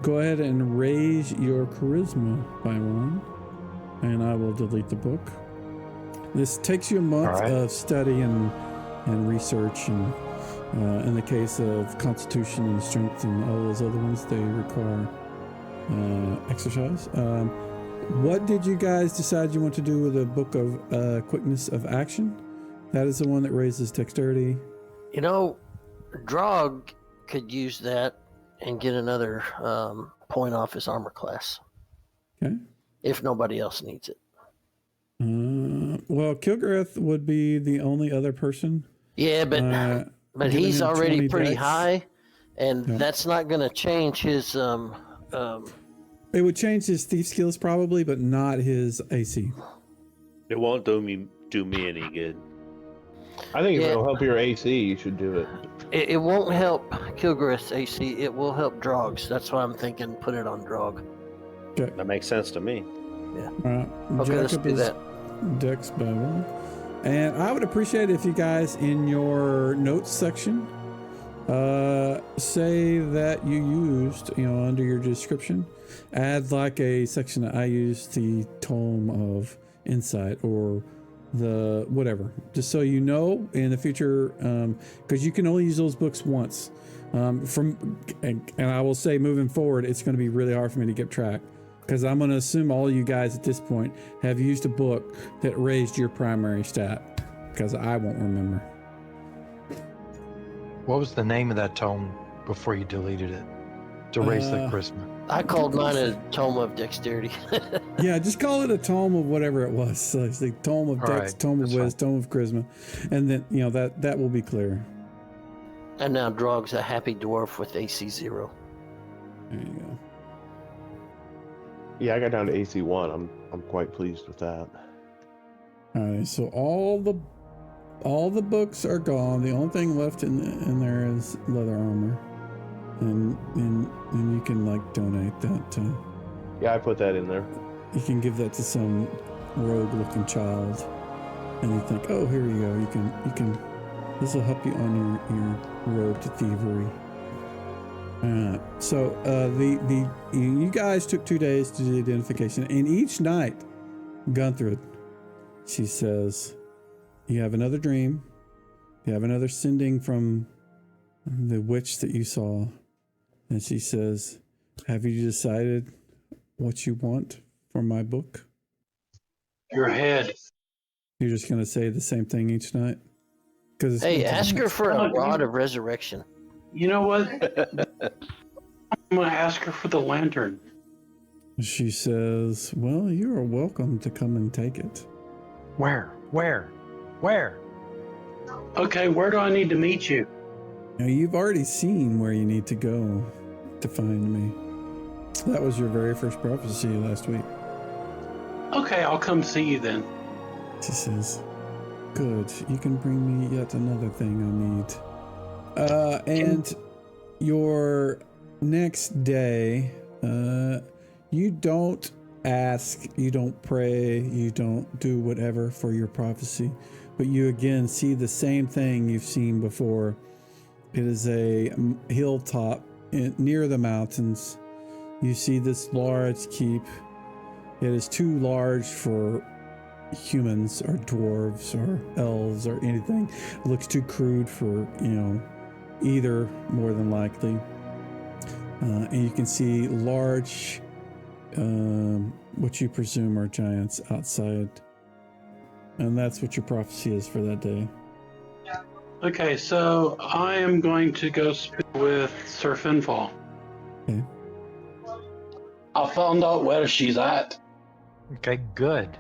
go ahead and raise your charisma by 1, and I will delete the book. This takes you a month of study and research, and in the case of constitution and strength and all those other ones, they require exercise. What did you guys decide you want to do with the book of quickness of action? That is the one that raises dexterity. You know, Drog could use that and get another point off his armor class. Okay. If nobody else needs it. Well, Kilgariff would be the only other person. Yeah, but he's already pretty high, and that's not going to change his. It would change his thief skills probably, but not his AC. It won't do me any good. I think if it'll help your AC, you should do it. It won't help Kilgariff's AC. It will help Drog's. That's why I'm thinking put it on Drog. Okay. That makes sense to me. Yeah. All right. Okay, let's do that. Dex by 1. And I would appreciate if you guys in your notes section say that you used, under your description, add like a section that I used the Tome of Insight or the whatever, just so you know in the future, because you can only use those books once. And I will say moving forward, it's going to be really hard for me to keep track. Because I'm going to assume all you guys at this point have used a book that raised your primary stat. Because I won't remember. What was the name of that tome before you deleted it to raise the charisma? I called mine a Tome of Dexterity. Yeah, just call it a Tome of whatever it was. So it's the Tome of Dex, Tome of Wiz, Tome of Charisma. And then, that will be clear. And now Drog's a happy dwarf with AC 0. There you go. Yeah, I got down to AC 1. I'm quite pleased with that. All right, so all the books are gone. The only thing left in there is leather armor, and you can donate that to. Yeah, I put that in there. You can give that to some rogue-looking child, and you think, oh, here you go. You can. This will help you on your road to thievery. So you guys took 2 days to do the identification, and each night, Gunthrud, she says, you have another dream, you have another sending from the witch that you saw, and she says, have you decided what you want for my book? Your head. You're just going to say the same thing each night? Hey, ask her for a rod of resurrection. You know what? I'm going to ask her for the lantern. She says, well, you are welcome to come and take it. Where? Okay, where do I need to meet you? Now, you've already seen where you need to go to find me. That was your very first prophecy last week. Okay, I'll come see you then. She says, good, you can bring me yet another thing I need. And your next day, you don't ask, you don't pray, you don't do whatever for your prophecy, but you again see the same thing you've seen before. It is a hilltop near the mountains. You see this large keep. It is too large for humans or dwarves or elves or anything. It looks too crude for, either, more than likely. And you can see large, what you presume are giants outside. And that's what your prophecy is for that day. Okay, so I am going to go speak with Sir Finfall. Okay. I found out where she's at. Okay, good.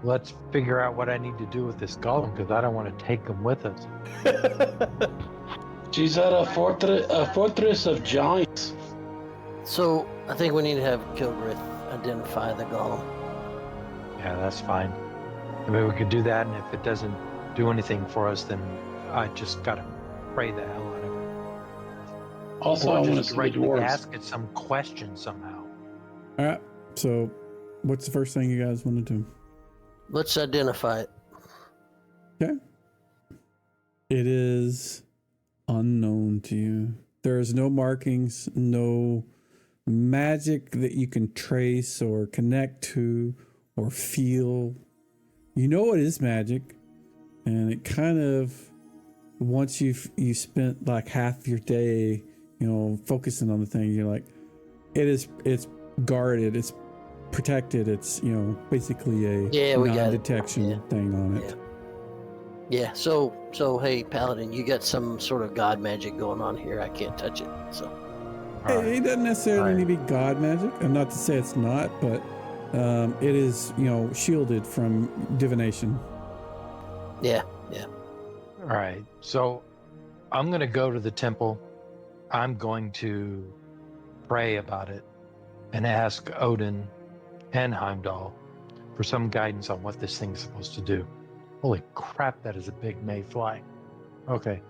Let's figure out what I need to do with this golem, because I don't want to take him with us. She's at a fortress of giants. So I think we need to have Kilgrith identify the golem. Yeah, that's fine. I mean, we could do that, and if it doesn't do anything for us, then I just gotta pray the hell out of it. Also, or I want to just see the directly dwarves. ask it some question somehow. All right. So what's the first thing you guys want to do? Let's identify it. Okay. It is unknown to you. There is no markings, no magic that you can trace or connect to or feel. You know it is magic, and it kind of, once you spent like half your day, focusing on the thing, you're like, it's guarded, it's protected, it's basically a non-detection thing on it. Yeah. So hey, Paladin, you got some sort of god magic going on here. I can't touch it. So it doesn't necessarily need to be god magic. I'm not to say it's not, but it is shielded from divination. Yeah. All right. So I'm going to go to the temple. I'm going to pray about it and ask Odin and Heimdall for some guidance on what this thing's supposed to do. Holy crap, that is a big mayfly. Okay.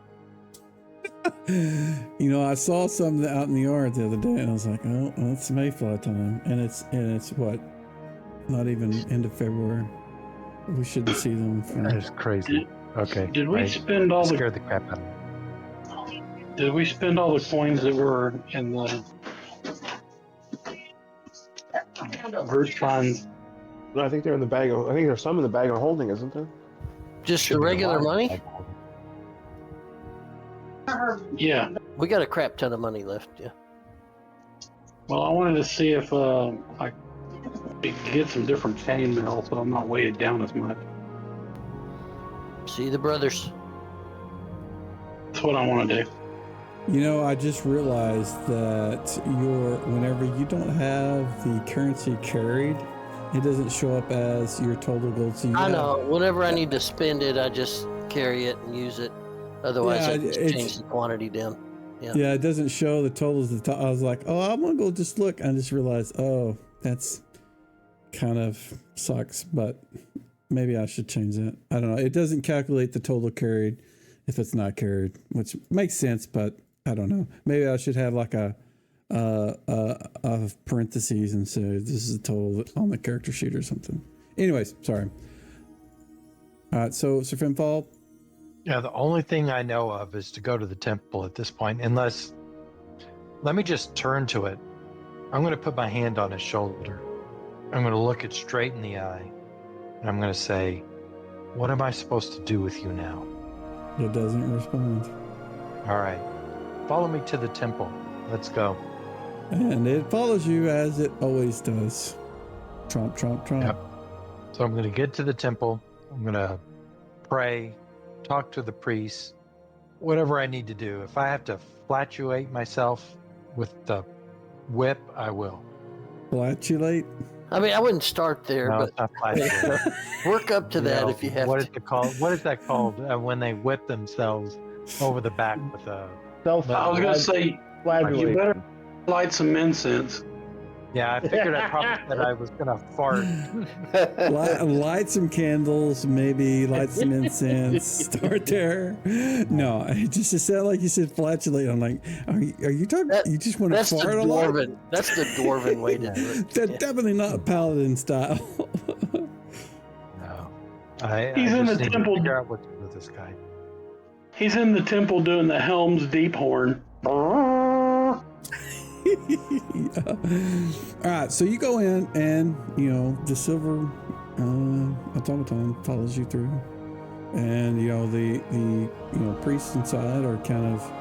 I saw some out in the yard the other day, and I was like, oh, it's mayfly time. And it's what? Not even end of February. We shouldn't see them. That is crazy. Okay. Did we spend all the... Scared the crap out of me. Did we spend all the coins that were in the birch funds? No, I think they're in the bag. I think there's some in the bag of holding, isn't there? Just the regular money? Yeah. We got a crap ton of money left. Yeah. Well, I wanted to see if I could get some different chainmail so I'm not weighted down as much. See the brothers. That's what I want to do. I just realized that whenever you don't have the currency carried, it doesn't show up as your total gold. So I know. Whenever I need to spend it, I just carry it and use it. Otherwise, I just change the quantity down. Yeah, it doesn't show the totals at the top. I was like, oh, I'm going to go just look. I just realized, oh, that's kind of sucks, but maybe I should change that. I don't know. It doesn't calculate the total carried if it's not carried, which makes sense, but I don't know. Maybe I should have like a parentheses and say this is the total on the character sheet or something. Anyways, sorry. All right, so Sir Finfall. Yeah, the only thing I know of is to go to the temple at this point, unless... Let me just turn to it. I'm going to put my hand on his shoulder. I'm going to look it straight in the eye. And I'm going to say, what am I supposed to do with you now? It doesn't respond. All right. Follow me to the temple. Let's go. And it follows you as it always does. Tromp, tromp, tromp. Yep. So I'm going to get to the temple. I'm going to pray, talk to the priest, whatever I need to do. If I have to flatulate myself with the whip, I will. Flatulate? I mean, I wouldn't start there, No, but it's not flatulate. work up to that if you have what to. Is it called? What is that called when they whip themselves over the back with a... I was going to say, you better light some incense. Yeah, I figured I probably said I was going to fart. Light some candles, maybe light some incense. Start there. No, it just sounded like you said flatulate. I'm like, are you talking? You just want to fart a lot? That's the dwarven way to do it. That's definitely not paladin style. No, He's in the temple. Figure out what to do with this guy. He's in the temple doing the Helm's Deep horn. Yeah. All right, so you go in, and the silver automaton follows you through, and the priests inside are kind of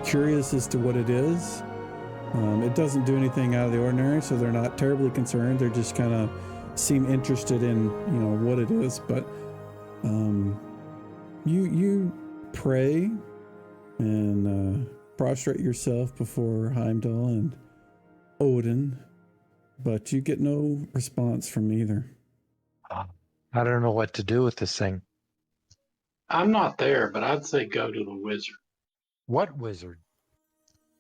curious as to what it is. It doesn't do anything out of the ordinary, so they're not terribly concerned. They're just kind of seem interested in what it is. But you pray and prostrate yourself before Heimdall and Odin, but you get no response from either. I don't know what to do with this thing. I'm not there, but I'd say go to the wizard. What wizard?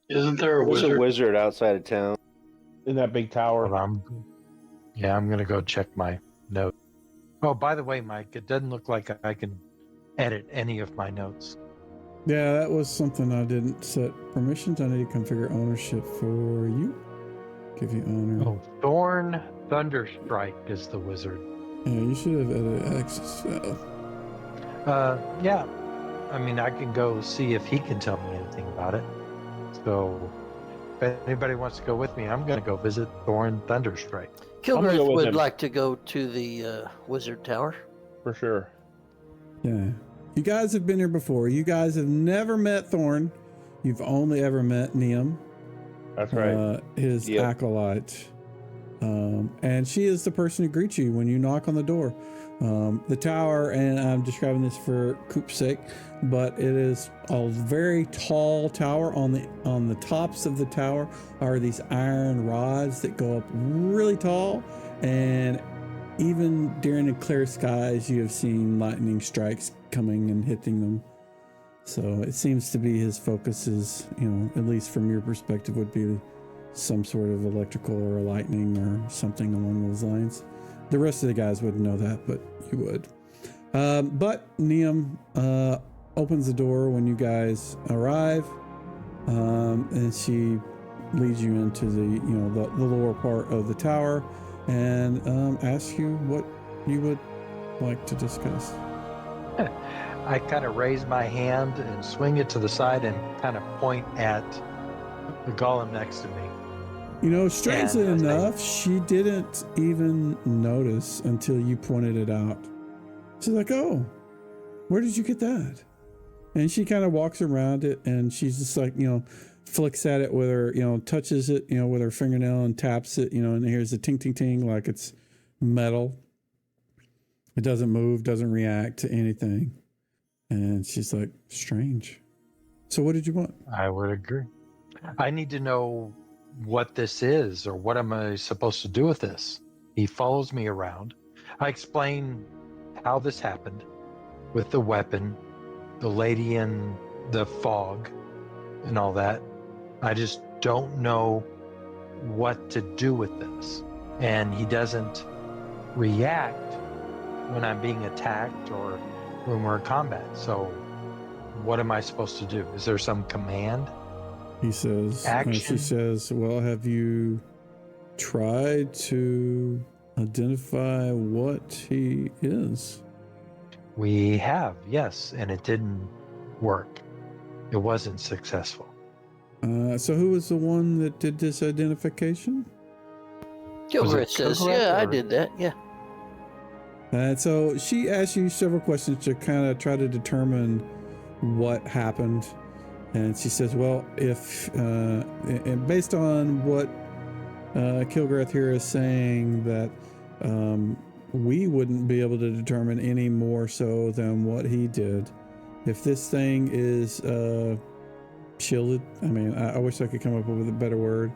Isn't there a There's wizard? a wizard outside of town. In that big tower. Well, I'm going to go check my note. Oh, by the way, Mike, it doesn't look like I can edit any of my notes. Yeah, that was something I didn't set permissions. I need to configure ownership for you. Give you honor. Oh, Thorn Thunderstrike is the wizard. Yeah, you should have edited access. Yeah. I mean, I can go see if he can tell me anything about it. So anybody wants to go with me, I'm going to go visit Thorn Thunderstrike. gonna Kilgrith go with would him. like to go to the wizard tower. For sure. Yeah. You guys have been here before. You guys have never met Thorn. You've only ever met Neum. That's right. His acolyte. And she is the person who greets you when you knock on the door. The tower, and I'm describing this for Coop's sake, but it is a very tall tower. On the tops of the tower are these iron rods that go up really tall, and even during the clear skies, you have seen lightning strikes coming and hitting them. So it seems to be his focus is, at least from your perspective, would be some sort of electrical or lightning or something along those lines. The rest of the guys wouldn't know that, but you would. But Neum opens the door when you guys arrive, and she leads you into the lower part of the tower and asks you what you would like to discuss. I kind of raise my hand and swing it to the side and kind of point at the golem next to me. Strangely enough, she didn't even notice until you pointed it out. She's like, "Oh, where did you get that?" And she kind of walks around it, and she's just like, flicks at it with her, touches it, with her fingernail and taps it, and here's a ting, ting, ting, like it's metal. It doesn't move, doesn't react to anything. And she's like, "Strange. So what did you want?" I would agree. I need to know what this is, or what am I supposed to do with this? He follows me around. I explain how this happened with the weapon, the lady in the fog, and all that. I just don't know what to do with this. And he doesn't react when I'm being attacked or when we're in combat. So what am I supposed to do? Is there some command? He says, she says, "Well, have you tried to identify what he is?" We have, yes, and it didn't work. It wasn't successful. So who was the one that did this identification? Kilgrith says, "Yeah, I did that. Yeah." And so she asked you several questions to kind of try to determine what happened. And she says, "Well, if and based on what Kilgrith here is saying, that we wouldn't be able to determine any more so than what he did. If this thing is shielded, I wish I could come up with a better word.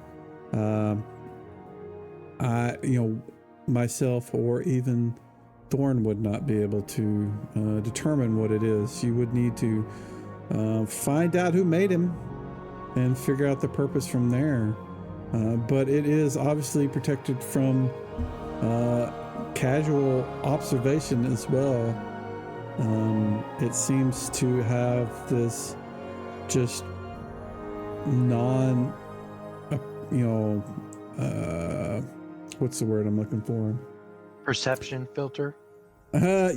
Myself or even Thorn would not be able to determine what it is. You would need to find out who made him and figure out the purpose from there. But it is obviously protected from casual observation as well. It seems to have this just what's the word I'm looking for? Perception filter?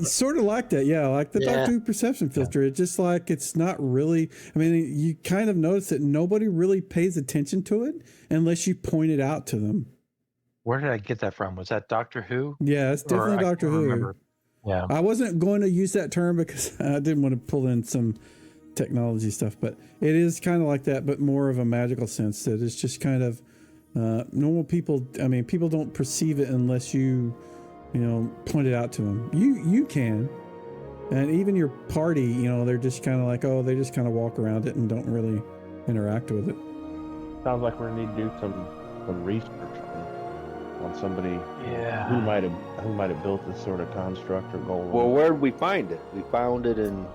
Sort of like that, yeah, like the Doctor Who perception filter. It's just like it's not really. You kind of notice that nobody really pays attention to it unless you point it out to them. Where did I get that from? Was that Doctor Who? Yeah, it's definitely Doctor Who. Remember. Yeah, I wasn't going to use that term because I didn't want to pull in some technology stuff, but it is kind of like that, but more of a magical sense that it's just kind of normal people. People don't perceive it unless you point it out to them. You can, and even your party, they're just kind of like, they just kind of walk around it and don't really interact with it. Sounds like we're gonna need to do some research on somebody who might have built this sort of construct or golem. Well, where did we find it? We found it in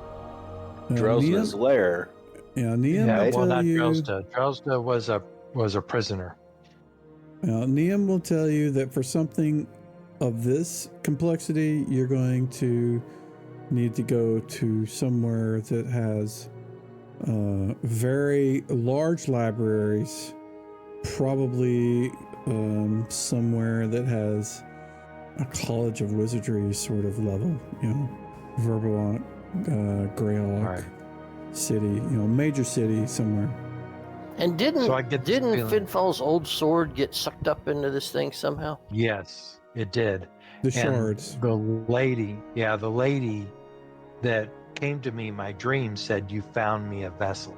Drelza's lair. Yeah, Neum. Yeah, well, not Drelza. Drelza was a prisoner. Neum will tell you that for something of this complexity, you're going to need to go to somewhere that has very large libraries, probably somewhere that has a College of Wizardry sort of level, Verbalok, Greyhawk City, major city somewhere. And So I get this didn't feeling. Finfall's old sword get sucked up into this thing somehow? Yes, it did. The And shards. the lady that came to me in my dream said, "You found me a vessel."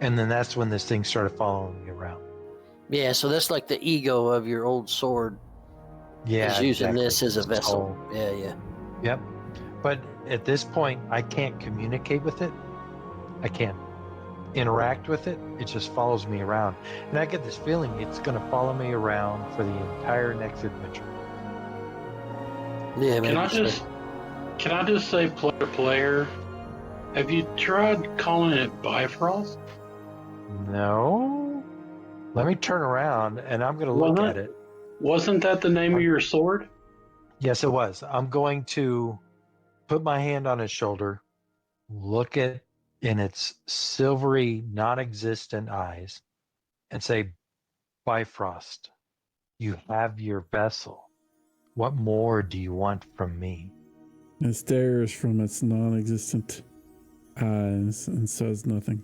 And then that's when this thing started following me around. Yeah, so that's like the ego of your old sword Yeah, is using exactly. this as a vessel. So, Yeah. yep. But at this point, I can't communicate with it. I can't interact with it. It just follows me around. And I get this feeling it's going to follow me around for the entire next adventure. Yeah, maybe Can I just say, player, have you tried calling it Bifrost? No. Let me turn around and I'm going to look at it. Wasn't that the name of your sword? Yes, it was. I'm going to put my hand on his shoulder, look at in its silvery, non-existent eyes, and say, Bifrost, you have your vessel. What more do you want from me? It stares from its non-existent eyes and says nothing.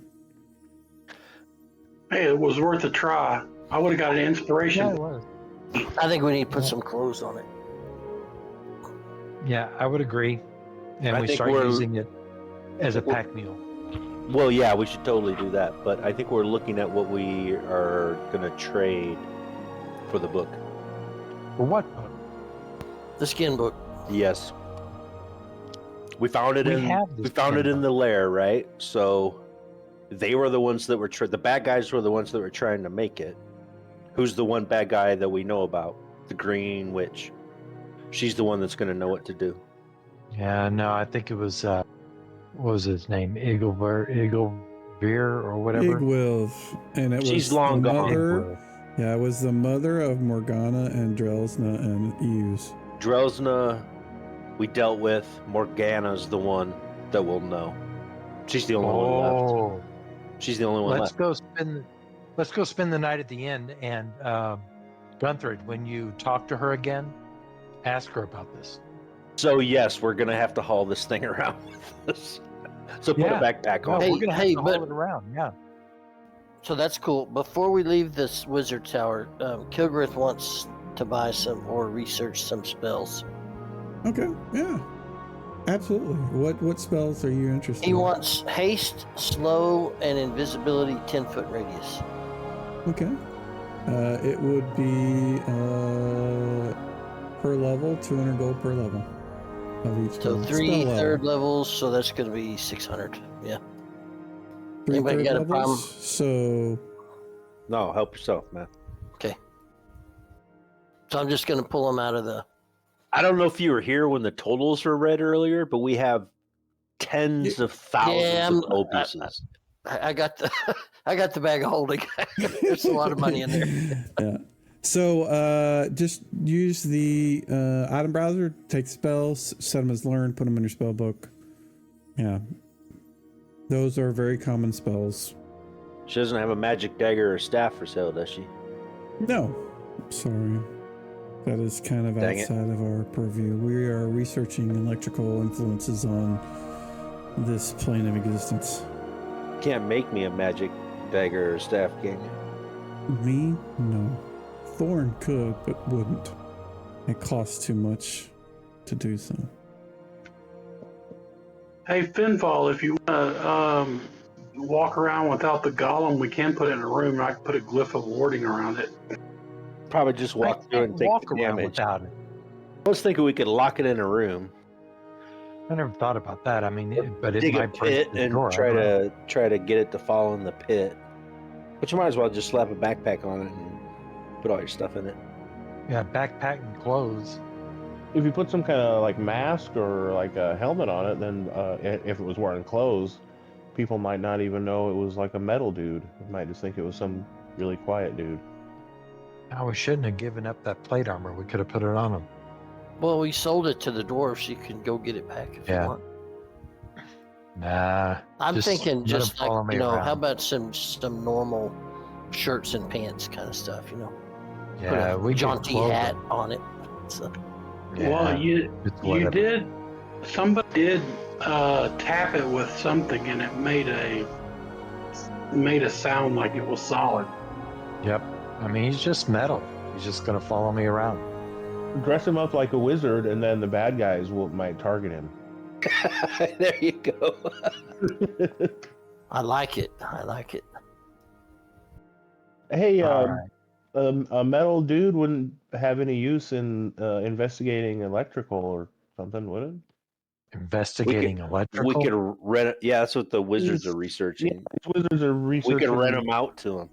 Hey, it was worth a try. I would have got an inspiration. Yeah, it was. I think we need to put some clothes on it. Yeah, I would agree. And I we think start we're- using it as a pack mule. Well, yeah, we should totally do that. But I think we're looking at what we are going to trade for the book. For what? The skin book. Yes. We found it We in have this we found it skin in the lair, right? So they were the ones that were the bad guys were the ones that were trying to make it. Who's the one bad guy that we know about? The Green Witch. She's the one that's going to know what to do. Yeah, no, I think it was, what was his name? Igleveer or whatever? Igwilv. And it She's was long the gone. mother. Igwilv. Yeah, it was the mother of Morgana and Drelsna and Euse. Drelsna, we dealt with. Morgana's the one that will know. She's the only one left. Oh, She's the only one let's left. go spend the night at the inn. And Gunther, when you talk to her again, ask her about this. So yes, we're gonna have to haul this thing around with us. So put Yeah. a backpack No, on. Hey, we're gonna have to but- haul it around. Yeah. So that's cool. Before we leave this wizard tower, Kilgrith wants to buy some or research some spells. Okay, yeah. Absolutely. What spells are you interested He in? wants haste, slow, and invisibility 10-foot radius. Okay. It would be per level, 200 gold per level of each So spell. 3 Spell level. third levels, so that's going to be 600. Yeah. 3 Anybody third got a levels? problem? So No, help yourself, man. Okay. So I'm just going to pull them out of the. I don't know if you were here when the totals were read earlier, but we have tens of thousands of gold pieces. I got the I got the bag of holding. There's a lot of money in there. Yeah. So just use the item browser, take spells, set them as learned, put them in your spell book. Yeah. Those are very common spells. She doesn't have a magic dagger or staff for sale, does she? No. Sorry. That is kind of Dang it. outside of our purview. We are researching electrical influences on this plane of existence. Can't make me a magic dagger or staff, can you? Me? No. Thorn could, but wouldn't. It costs too much to do so. Hey, Finfall, if you want to walk around without the golem, we can put it in a room. And I can put a glyph of warding around it. Probably just walk I through and can't take walk the around damage. without it. I was thinking we could lock it in a room, I never thought about that. I mean, it dig a might break pit, the and door. try I don't know. to get it to fall in the pit. But you might as well just slap a backpack on it and put all your stuff in it. Yeah, backpack and clothes. If you put some kind of like mask or like a helmet on it, then if it was wearing clothes, people might not even know it was like a metal dude. They might just think it was some really quiet dude. Oh, we shouldn't have given up that plate armor. We could have put it on him. Well, we sold it to the dwarves. You can go get it back if Yeah. you want. Nah. I'm just thinking let just him follow like, me you know, around. how about some normal shirts and pants kind of stuff, you know? Yeah, Put we a could jaunty clothe hat him. on it. So, Yeah, Well, you whatever. did. Somebody did tap it with something, and it made a made a sound like it was solid. Yep. I mean, he's just metal. He's just going to follow me around. Dress him up like a wizard, and then the bad guys might target him. There you go. I like it. I like it. Hey, All right. a metal dude wouldn't have any use in investigating electrical or something, would it? Investigating We electrical. could rent. Yeah, that's what the wizards These- are researching. Yeah, these wizards are We researching. could rent them out to them.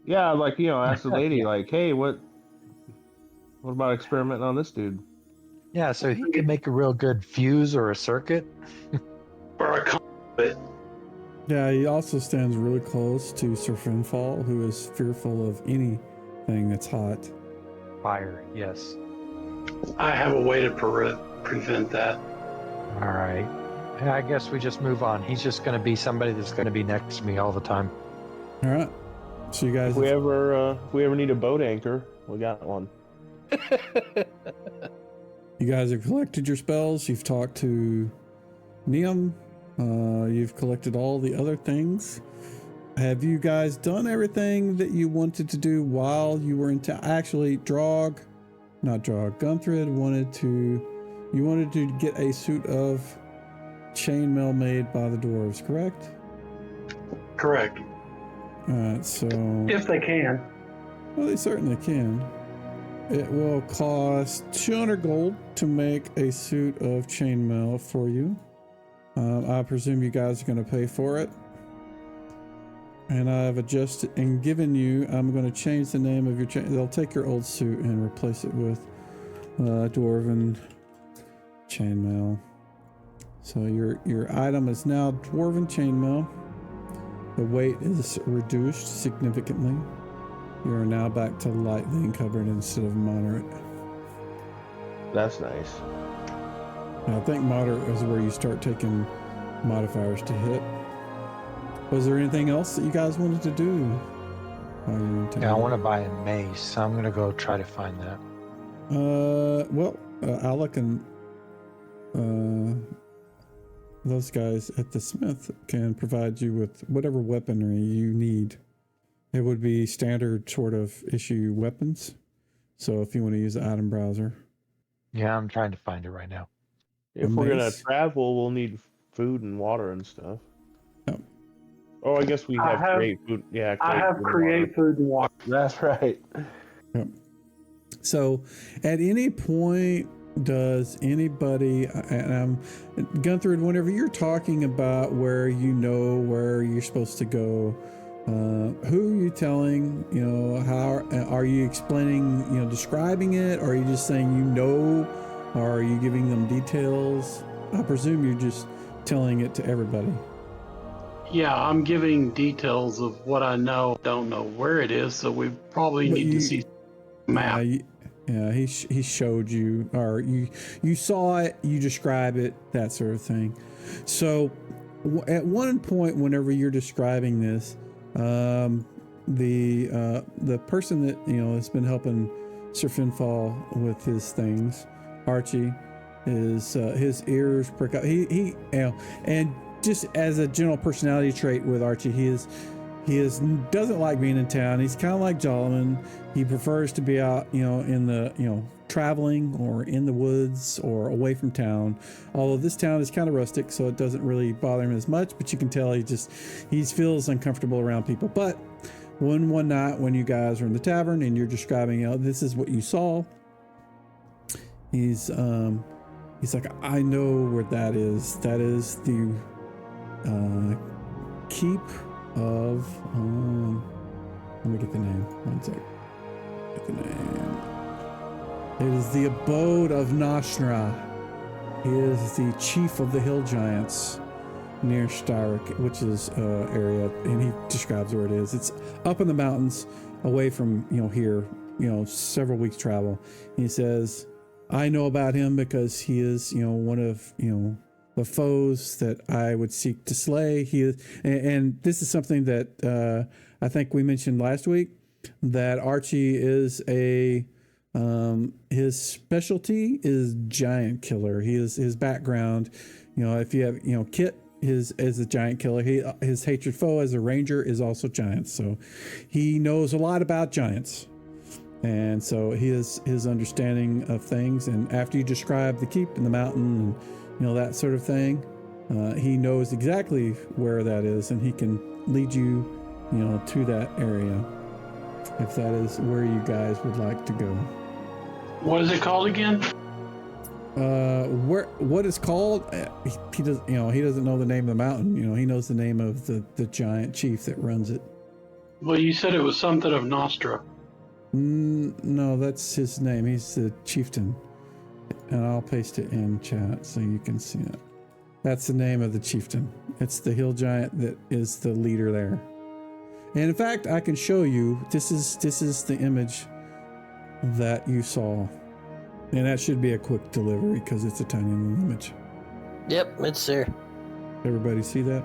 Yeah, like ask the lady, Yeah. like, hey, what about experimenting on this dude? Yeah, so he could make a real good fuse or a circuit. Or a conduit. Yeah, he also stands really close to Sir Finfall, who is fearful of anything that's hot. Fire, yes. I have a way to prevent that. All right. And I guess we just move on. He's just going to be somebody that's going to be next to me all the time. All right. So you guys, If we ever need a boat anchor, we got one. you guys have collected your spells. You've talked to Neum. You've collected all the other things. Have you guys done everything that you wanted to do while you were in town? Actually, Guntred wanted to get a suit of chainmail made by the dwarves, correct? Correct. Alright, so If they can. well, they certainly can. It will cost 200 gold to make a suit of chainmail for you. I presume you guys are going to pay for it. And I've adjusted and given you, I'm going to change the name of your chain. They'll take your old suit and replace it with dwarven chainmail. So your item is now dwarven chainmail. The weight is reduced significantly. You are now back to lightly encumbered instead of moderate. That's nice. I think moderate is where you start taking modifiers to hit. Was there anything else that you guys wanted to do? Yeah, I want to buy a mace. So I'm going to go try to find that. Alec and those guys at the smith can provide you with whatever weaponry you need. It would be standard sort of issue weapons. So if you want to use the item browser. Yeah, I'm trying to find it right now. If we're gonna travel, we'll need food and water and stuff. Yep. Oh, I guess we have create food. Yeah, I have create food and water. That's right. Yep. So at any point, does anybody, and Gunther, whenever you're talking about where you're supposed to go, who are you telling, how are you explaining, describing it? Or are you just saying, or are you giving them details? I presume you're just telling it to everybody. Yeah, I'm giving details of what I know. Don't know where it is, so we probably need to see the map. Yeah, he showed you, or you saw it, you describe it, that sort of thing. So at one point, whenever you're describing this, the person that has been helping Sir Finfall with his things, Archie, is his ears prick up. He and just as a general personality trait with Archie, he doesn't like being in town. He's kind of like Jolliman. He prefers to be out, in the, traveling or in the woods or away from town. Although this town is kind of rustic, so it doesn't really bother him as much, but you can tell he feels uncomfortable around people. But one night when you guys are in the tavern and you're describing, this is what you saw. He's like, I know where that is. That is the keep of let me get the name. One sec. Get the name. It is the abode of Nashra. He is the chief of the hill giants near Styric, which is area, and he describes where it is. It's up in the mountains, away from here. Several weeks travel. He says, I know about him because he is one of the foes that I would seek to slay. He is, and this is something that I think we mentioned last week, that Archie is his specialty is giant killer. His background, if you have, Kit his as a giant killer. His hatred foe as a ranger is also giants. So he knows a lot about giants. And so his understanding of things, and after you describe the keep and the mountain and that sort of thing, he knows exactly where that is, and he can lead you to that area if that is where you guys would like to go. What is it called again? What it's called, he does he doesn't know the name of the mountain. He knows the name of the giant chief that runs it. Well, you said it was something of Nostra. No, that's his name. He's the chieftain. And I'll paste it in chat so you can see it. That's the name of the chieftain. It's the hill giant that is the leader there. And in fact, I can show you, this is the image that you saw. And that should be a quick delivery because it's a tiny little image. Yep, it's there. Everybody see that?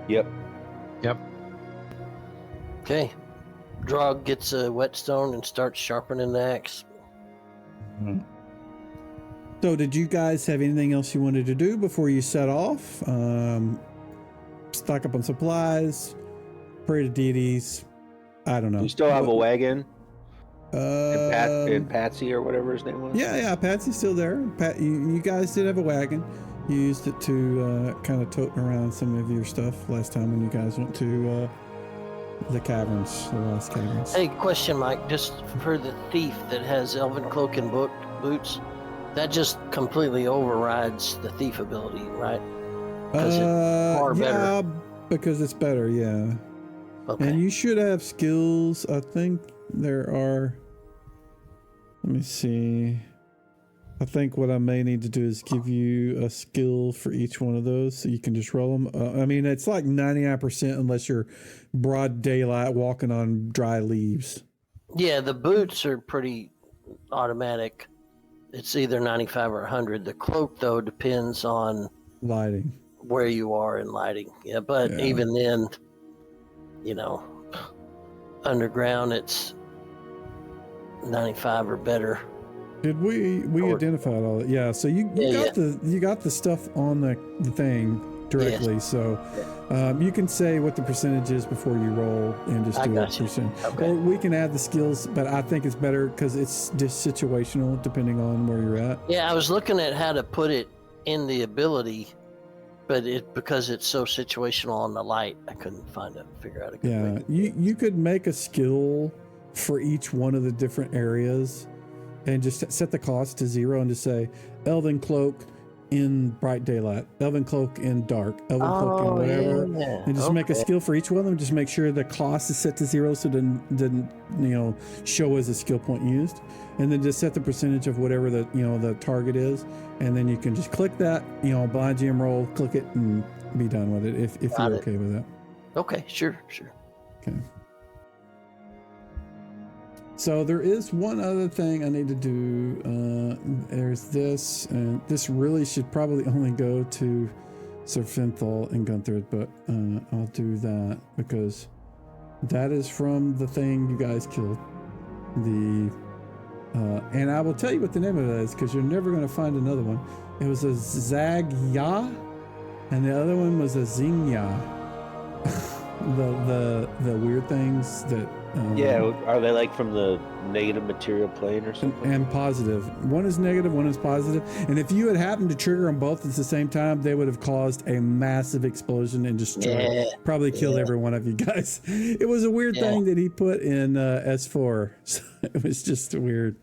Yep. Okay. Drog gets a whetstone and starts sharpening the axe. So did you guys have anything else you wanted to do before you set off? Stock up on supplies, pray to deities. I don't know. You still have a wagon? And And Patsy or whatever his name was? Yeah, Patsy's still there. You guys did have a wagon. You used it to kind of tote around some of your stuff last time when you guys went to the caverns, the lost caverns. Hey, question, Mike. Just for the thief that has elven cloak and boots, that just completely overrides the thief ability, right? Because it's far better. Because it's better, yeah. Okay. And you should have skills. I think there are. Let me see. I think what I may need to do is give you a skill for each one of those so you can just roll them. I mean, it's like 99% unless you're broad daylight walking on dry leaves. Yeah, the boots are pretty automatic. It's either 95 or 100. The cloak, though, depends on lighting, where you are in lighting. Yeah, but even then, underground, it's 95 or better. Did we identified all that? Yeah. So you got the stuff on the thing directly. Yes. So you can say what the percentage is before you roll and just do a percent. Okay. Or we can add the skills, but I think it's better because it's just situational depending on where you're at. Yeah, I was looking at how to put it in the ability, but because it's so situational on the light, I couldn't figure out a good way. Yeah, you could make a skill for each one of the different areas and just set the cost to 0 and just say Elven Cloak in bright daylight, Elven Cloak in dark, Elven Cloak in whatever, and just make a skill for each one of them. Just make sure the cost is set to 0 so it didn't show as a skill point used, and then just set the percentage of whatever the the target is, and then you can just click that blind GM roll, click it, and be done with it if you're okay with that. Okay, sure. Okay. So there is one other thing I need to do. There's this, and this really should probably only go to Sir Finthal and Gunther, but I'll do that because that is from the thing you guys killed. And I will tell you what the name of it is because you're never going to find another one. It was a Zag-Ya, and the other one was a Zing-Ya. the weird things that are they like from the negative material plane or something? And positive. One is negative, one is positive. And if you had happened to trigger them both at the same time, they would have caused a massive explosion and probably killed every one of you guys. It was a weird thing that he put in S4. So it was just weird.